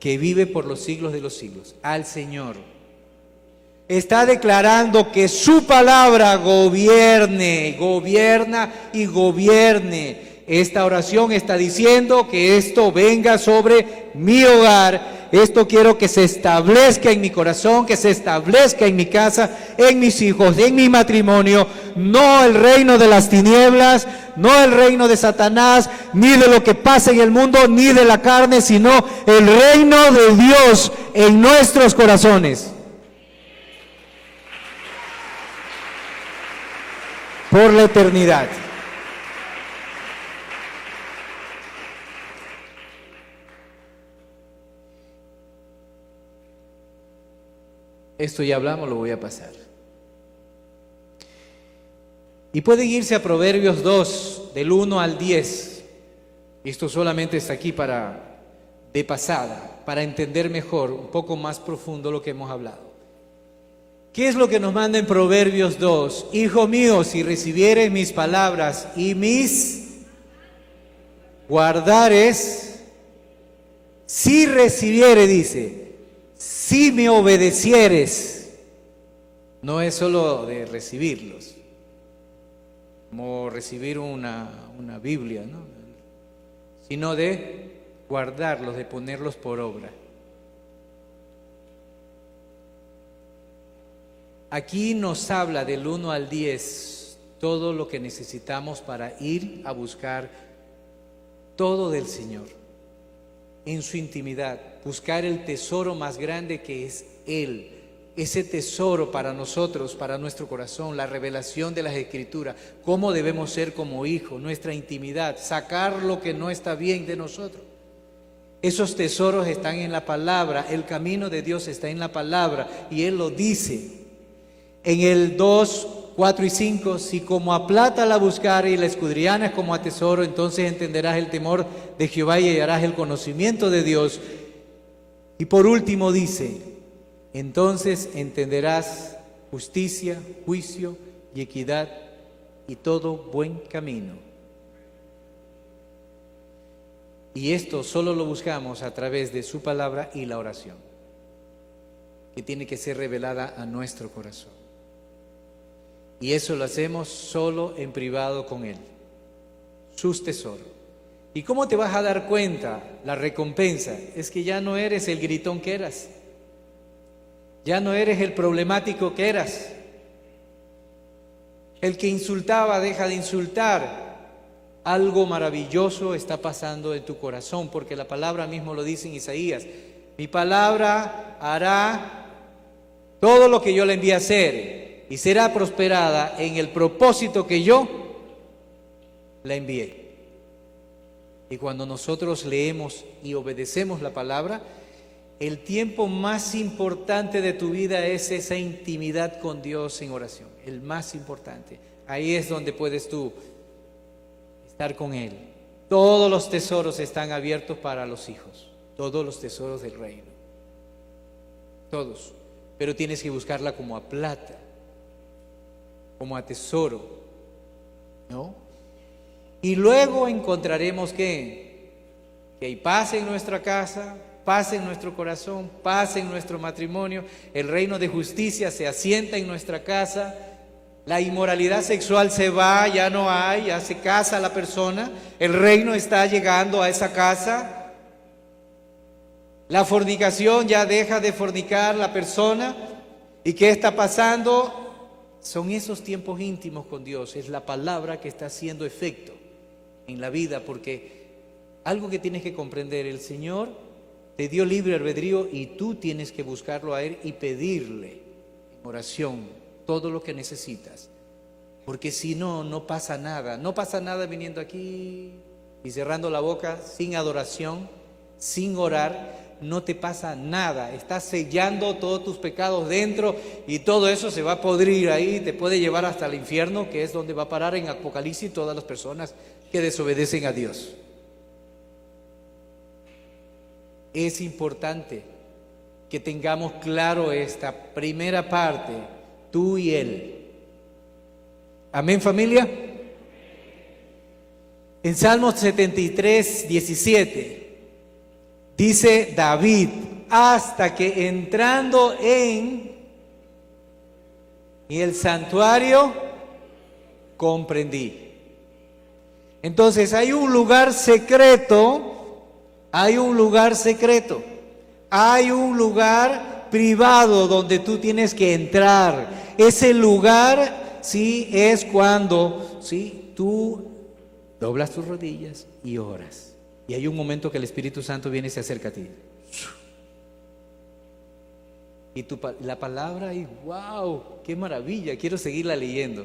que vive por los siglos de los siglos, al Señor. Está declarando que su palabra gobierna y gobierne. Esta oración está diciendo que esto venga sobre mi hogar. Esto quiero que se establezca en mi corazón, que se establezca en mi casa, en mis hijos, en mi matrimonio. No el reino de las tinieblas, no el reino de Satanás, ni de lo que pasa en el mundo, ni de la carne, sino el reino de Dios en nuestros corazones. Por la eternidad. Esto ya hablamos, lo voy a pasar. Y pueden irse a Proverbios 2, del 1 al 10. Esto solamente está aquí de pasada, para entender mejor, un poco más profundo lo que hemos hablado. ¿Qué es lo que nos manda en Proverbios 2? Hijo mío, si recibieres mis palabras y mis guardares, si recibiere, dice, si me obedecieres, no es solo de recibirlos, como recibir una Biblia, ¿no? Sino de guardarlos, de ponerlos por obra. Aquí nos habla del 1 al 10 todo lo que necesitamos para ir a buscar todo del Señor, en su intimidad, buscar el tesoro más grande que es Él, ese tesoro para nosotros, para nuestro corazón, la revelación de las Escrituras, cómo debemos ser como hijos, nuestra intimidad, sacar lo que no está bien de nosotros. Esos tesoros están en la palabra, el camino de Dios está en la palabra y Él lo dice. En el 2, 4 y 5, si como a plata la buscar y la escudriñas como a tesoro, entonces entenderás el temor de Jehová y hallarás el conocimiento de Dios. Y por último dice, entonces entenderás justicia, juicio y equidad y todo buen camino. Y esto solo lo buscamos a través de su palabra y la oración, que tiene que ser revelada a nuestro corazón. Y eso lo hacemos solo en privado con Él, sus tesoros. ¿Y cómo te vas a dar cuenta? La recompensa es que ya no eres el gritón que eras, ya no eres el problemático que eras, el que insultaba deja de insultar. Algo maravilloso está pasando en tu corazón, porque la palabra mismo lo dice en Isaías: mi palabra hará todo lo que yo le envíe a hacer y será prosperada en el propósito que yo la envié. Y cuando nosotros leemos y obedecemos la palabra, el tiempo más importante de tu vida es esa intimidad con Dios en oración, el más importante. Ahí es donde puedes tú estar con Él. Todos los tesoros están abiertos para los hijos, todos los tesoros del reino, todos. Pero tienes que buscarla como a plata, como a tesoro, ¿no? Y luego encontraremos que hay paz en nuestra casa, paz en nuestro corazón, paz en nuestro matrimonio, el reino de justicia se asienta en nuestra casa, la inmoralidad sexual se va, ya no hay, ya se casa la persona, el reino está llegando a esa casa, la fornicación ya deja de fornicar la persona. ¿Y qué está pasando? Son esos tiempos íntimos con Dios, es la palabra que está haciendo efecto en la vida, porque algo que tienes que comprender, el Señor te dio libre albedrío y tú tienes que buscarlo a Él y pedirle en oración todo lo que necesitas, porque si no, no pasa nada viniendo aquí y cerrando la boca sin adoración, sin orar. No te pasa nada, estás sellando todos tus pecados dentro y todo eso se va a podrir ahí, te puede llevar hasta el infierno, que es donde va a parar en Apocalipsis todas las personas que desobedecen a Dios. Es importante que tengamos claro esta primera parte, tú y Él. Amén, familia. En Salmos 73, 17, dice David, hasta que entrando en el santuario comprendí. Entonces hay un lugar secreto, hay un lugar privado donde tú tienes que entrar. Ese lugar, sí, es cuando, sí, tú doblas tus rodillas y oras. Y hay un momento que el Espíritu Santo viene y se acerca a ti. Y la palabra, y wow, qué maravilla, quiero seguirla leyendo.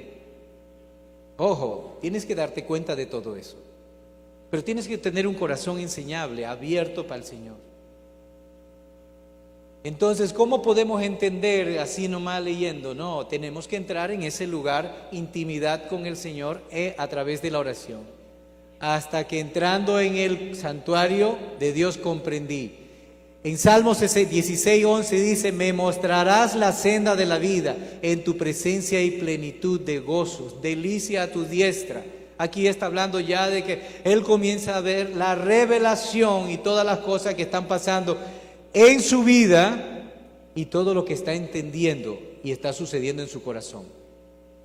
Ojo, tienes que darte cuenta de todo eso. Pero tienes que tener un corazón enseñable, abierto para el Señor. Entonces, ¿cómo podemos entender así nomás leyendo? No, tenemos que entrar en ese lugar, intimidad con el Señor a través de la oración. Hasta que entrando en el santuario de Dios comprendí. En Salmos 16, 11 dice, me mostrarás la senda de la vida, en tu presencia hay plenitud de gozos, delicia a tu diestra. Aquí está hablando ya de que él comienza a ver la revelación y todas las cosas que están pasando en su vida y todo lo que está entendiendo y está sucediendo en su corazón.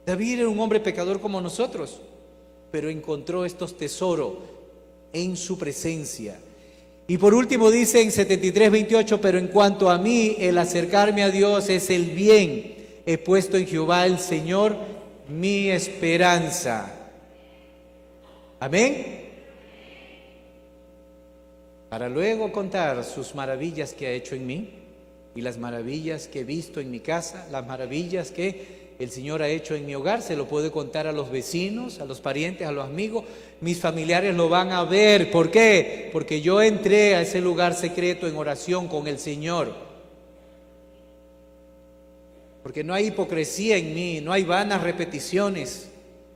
David era un hombre pecador como nosotros, pero encontró estos tesoros en su presencia. Y por último dice en 73, 28, pero en cuanto a mí, el acercarme a Dios es el bien. He puesto en Jehová el Señor mi esperanza. Amén. Para luego contar sus maravillas que ha hecho en mí y las maravillas que he visto en mi casa, las maravillas que el Señor ha hecho en mi hogar, se lo puedo contar a los vecinos, a los parientes, a los amigos. Mis familiares lo van a ver. ¿Por qué? Porque yo entré a ese lugar secreto en oración con el Señor. Porque no hay hipocresía en mí, no hay vanas repeticiones.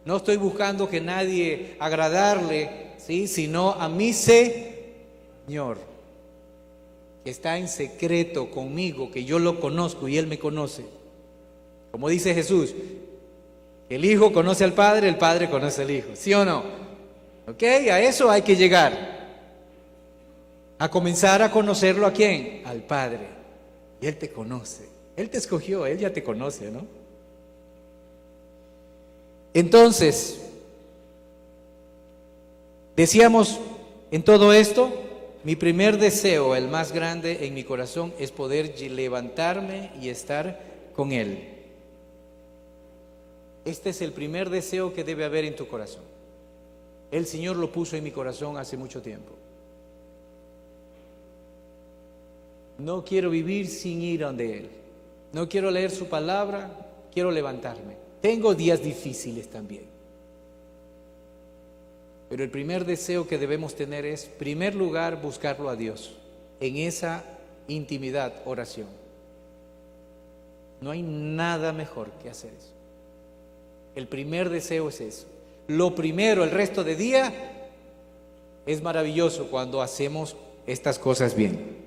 No estoy buscando que nadie agradarle, ¿sí? Sino a mi Señor, que está en secreto conmigo, que yo lo conozco y Él me conoce. Como dice Jesús, el Hijo conoce al Padre, el Padre conoce al Hijo. ¿Sí o no? ¿Ok? A eso hay que llegar. A comenzar a conocerlo ¿a quién? Al Padre. Y Él te conoce. Él te escogió, Él ya te conoce, ¿no? Entonces, decíamos en todo esto, mi primer deseo, el más grande en mi corazón, es poder levantarme y estar con Él. Este es el primer deseo que debe haber en tu corazón. El Señor lo puso en mi corazón hace mucho tiempo. No quiero vivir sin ir donde Él. No quiero leer su palabra, quiero levantarme. Tengo días difíciles también. Pero el primer deseo que debemos tener es, en primer lugar, buscarlo a Dios. En esa intimidad, oración. No hay nada mejor que hacer eso. El primer deseo es eso. Lo primero, el resto de día, es maravilloso cuando hacemos estas cosas bien.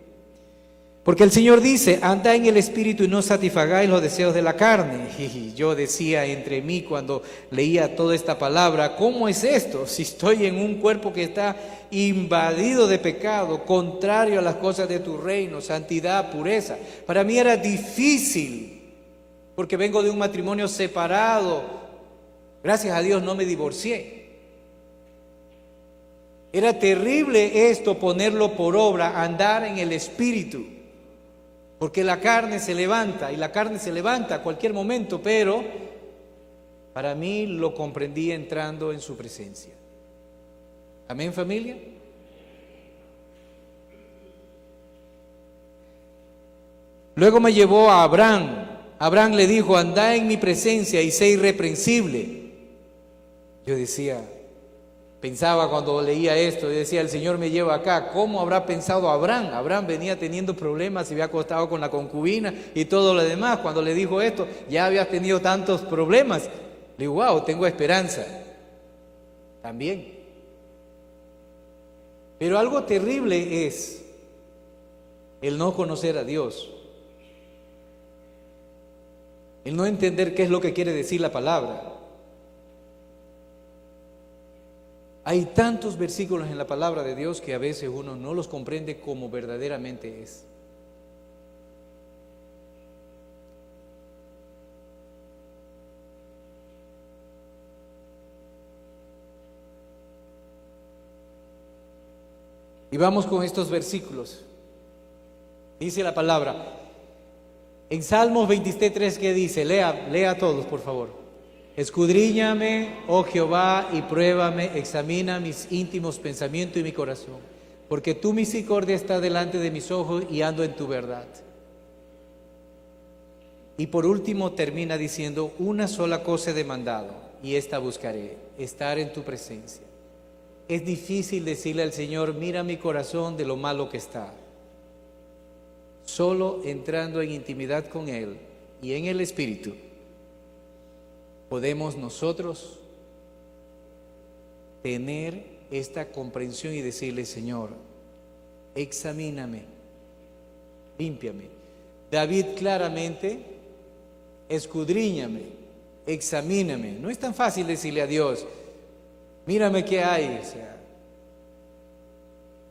Porque el Señor dice, andad en el Espíritu y no satisfagáis los deseos de la carne. Y yo decía entre mí cuando leía toda esta palabra, ¿cómo es esto? Si estoy en un cuerpo que está invadido de pecado, contrario a las cosas de tu reino, santidad, pureza. Para mí era difícil, porque vengo de un matrimonio separado. Gracias a Dios no me divorcié. Era terrible esto, ponerlo por obra, andar en el Espíritu. Porque la carne se levanta, y la carne se levanta a cualquier momento, pero para mí lo comprendí entrando en su presencia. ¿Amén, familia? Luego me llevó a Abraham. Abraham le dijo, andá en mi presencia y sé irreprensible. Yo decía, pensaba cuando leía esto, yo decía, el Señor me lleva acá. ¿Cómo habrá pensado Abraham? Abraham venía teniendo problemas, se había acostado con la concubina y todo lo demás. Cuando le dijo esto, ya habías tenido tantos problemas. Le digo, wow, tengo esperanza. También. Pero algo terrible es el no conocer a Dios el no entender qué es lo que quiere decir la palabra. Hay tantos versículos en la palabra de Dios que a veces uno no los comprende como verdaderamente es. Y vamos con estos versículos. Dice la palabra. En Salmos 23, ¿qué dice? Lea todos, por favor. Escudriñame, oh Jehová, y pruébame, examina mis íntimos pensamientos y mi corazón, porque tu misericordia está delante de mis ojos y ando en tu verdad. Y por último termina diciendo, una sola cosa he demandado, y esta buscaré, estar en tu presencia. Es difícil decirle al Señor, mira mi corazón de lo malo que está. Solo entrando en intimidad con Él y en el Espíritu, podemos nosotros tener esta comprensión y decirle, Señor, examíname, límpiame. David claramente, escudriñame, examíname. No es tan fácil decirle a Dios, mírame qué hay. O sea,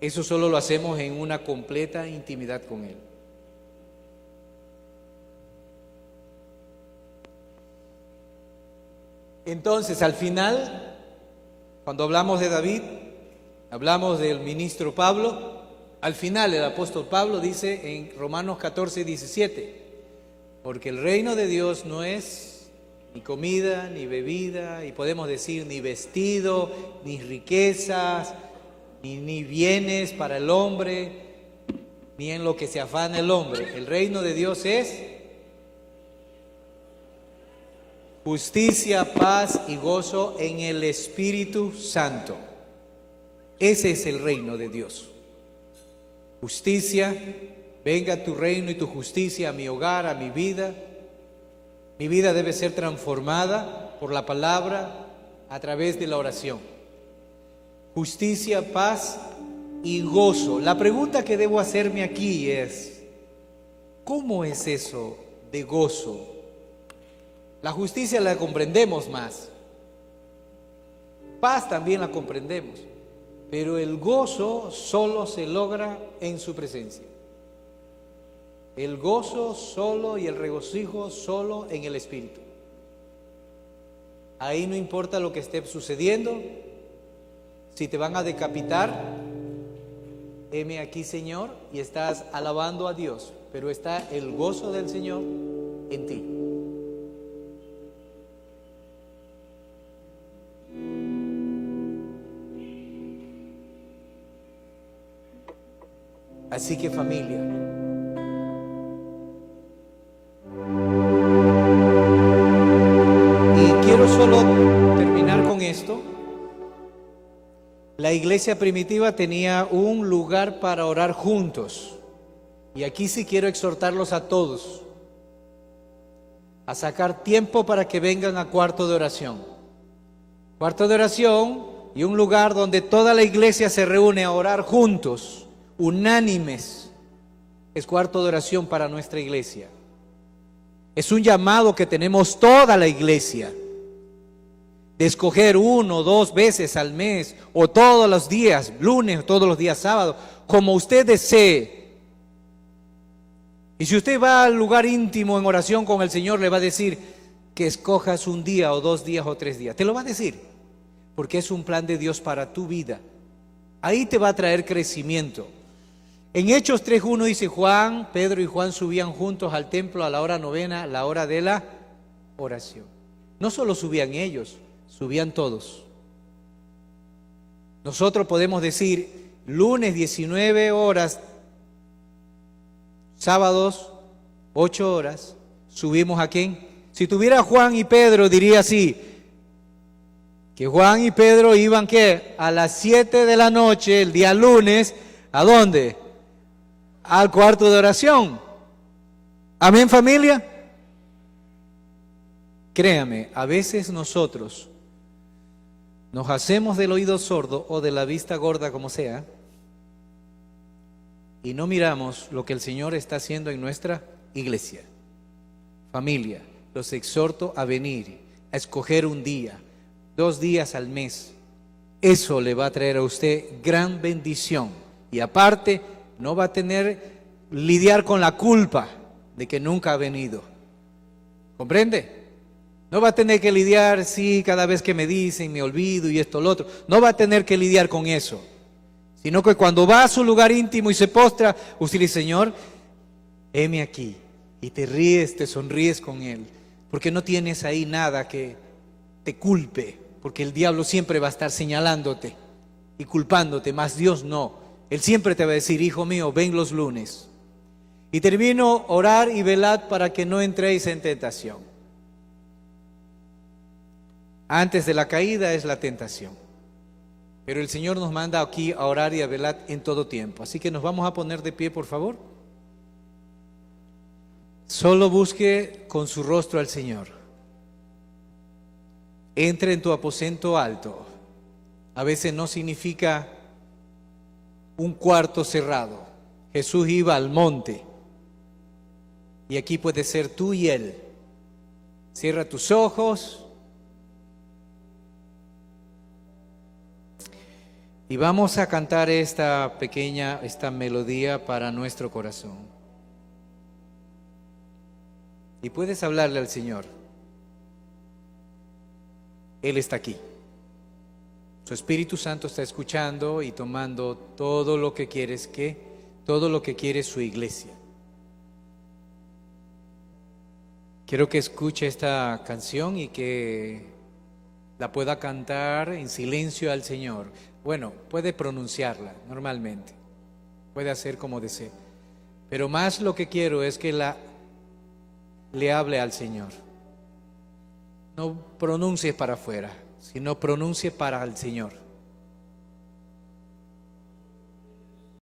eso solo lo hacemos en una completa intimidad con Él. Entonces, al final, cuando hablamos de David, hablamos del ministro Pablo. Al final, el apóstol Pablo dice en Romanos 14, 17, porque el reino de Dios no es ni comida, ni bebida, y podemos decir ni vestido, ni riquezas, ni bienes para el hombre, ni en lo que se afana el hombre. El reino de Dios es justicia, paz y gozo en el Espíritu Santo. Ese es el reino de Dios. Justicia, venga tu reino y tu justicia a mi hogar, a mi vida. Mi vida debe ser transformada por la palabra a través de la oración. Justicia, paz y gozo. La pregunta que debo hacerme aquí es, ¿cómo es eso de gozo? La justicia la comprendemos más. Paz también la comprendemos. Pero el gozo solo se logra en su presencia. El gozo solo y el regocijo solo en el Espíritu. Ahí no importa lo que esté sucediendo. Si te van a decapitar, heme aquí, Señor, y estás alabando a Dios. Pero está el gozo del Señor en ti. Así que familia, y quiero solo terminar con esto. La iglesia primitiva tenía un lugar para orar juntos, y aquí sí quiero exhortarlos a todos a sacar tiempo para que vengan a cuarto de oración. Cuarto de oración y un lugar donde toda la iglesia se reúne a orar juntos, unánimes, es cuarto de oración para nuestra iglesia. Es un llamado que tenemos toda la iglesia, de escoger 1 o 2 veces al mes, o todos los días, lunes, o todos los días sábados, como usted desee. Y si usted va al lugar íntimo en oración con el Señor, le va a decir que escojas 1 día, o 2 días, o 3 días. Te lo va a decir, porque es un plan de Dios para tu vida. Ahí te va a traer crecimiento. En Hechos 3:1 dice, Juan, Pedro y Juan subían juntos al templo a la hora novena, la hora de la oración. No solo subían ellos, subían todos. Nosotros podemos decir, lunes 19 horas, sábados 8 horas, subimos ¿a quién? Si tuviera Juan y Pedro, diría así, que Juan y Pedro iban ¿qué? A las 7 de la noche, el día lunes, ¿a dónde? Al cuarto de oración. Amén, familia. Créame, a veces nosotros nos hacemos del oído sordo o de la vista gorda, como sea, y no miramos lo que el Señor está haciendo en nuestra iglesia, familia, los exhorto a venir, a escoger un día, 2 días al mes. Eso le va a traer a usted gran bendición. Y aparte, no va a tener lidiar con la culpa de que nunca ha venido. ¿Comprende? No va a tener que lidiar, sí, cada vez que me dicen, me olvido y esto, lo otro. No va a tener que lidiar con eso. Sino que cuando va a su lugar íntimo y se postra, usted dice, Señor, heme aquí. Y te ríes, te sonríes con Él. Porque no tienes ahí nada que te culpe. Porque el diablo siempre va a estar señalándote y culpándote, mas Dios no. Él siempre te va a decir, hijo mío, ven los lunes. Y termino, orar y velad para que no entréis en tentación. Antes de la caída es la tentación. Pero el Señor nos manda aquí a orar y a velar en todo tiempo. Así que nos vamos a poner de pie, por favor. Solo busque con su rostro al Señor. Entre en tu aposento alto. A veces no significa un cuarto cerrado. Jesús iba al monte. Y aquí puede ser tú y Él. Cierra tus ojos. Y vamos a cantar esta melodía para nuestro corazón. Y puedes hablarle al Señor. Él está aquí. Su Espíritu Santo está escuchando y tomando todo lo que quiere su iglesia. Quiero que escuche esta canción y que la pueda cantar en silencio al Señor. Bueno, puede pronunciarla normalmente, puede hacer como desee, pero más lo que quiero es que le hable al Señor. No pronuncie para afuera, sino pronuncie para el Señor.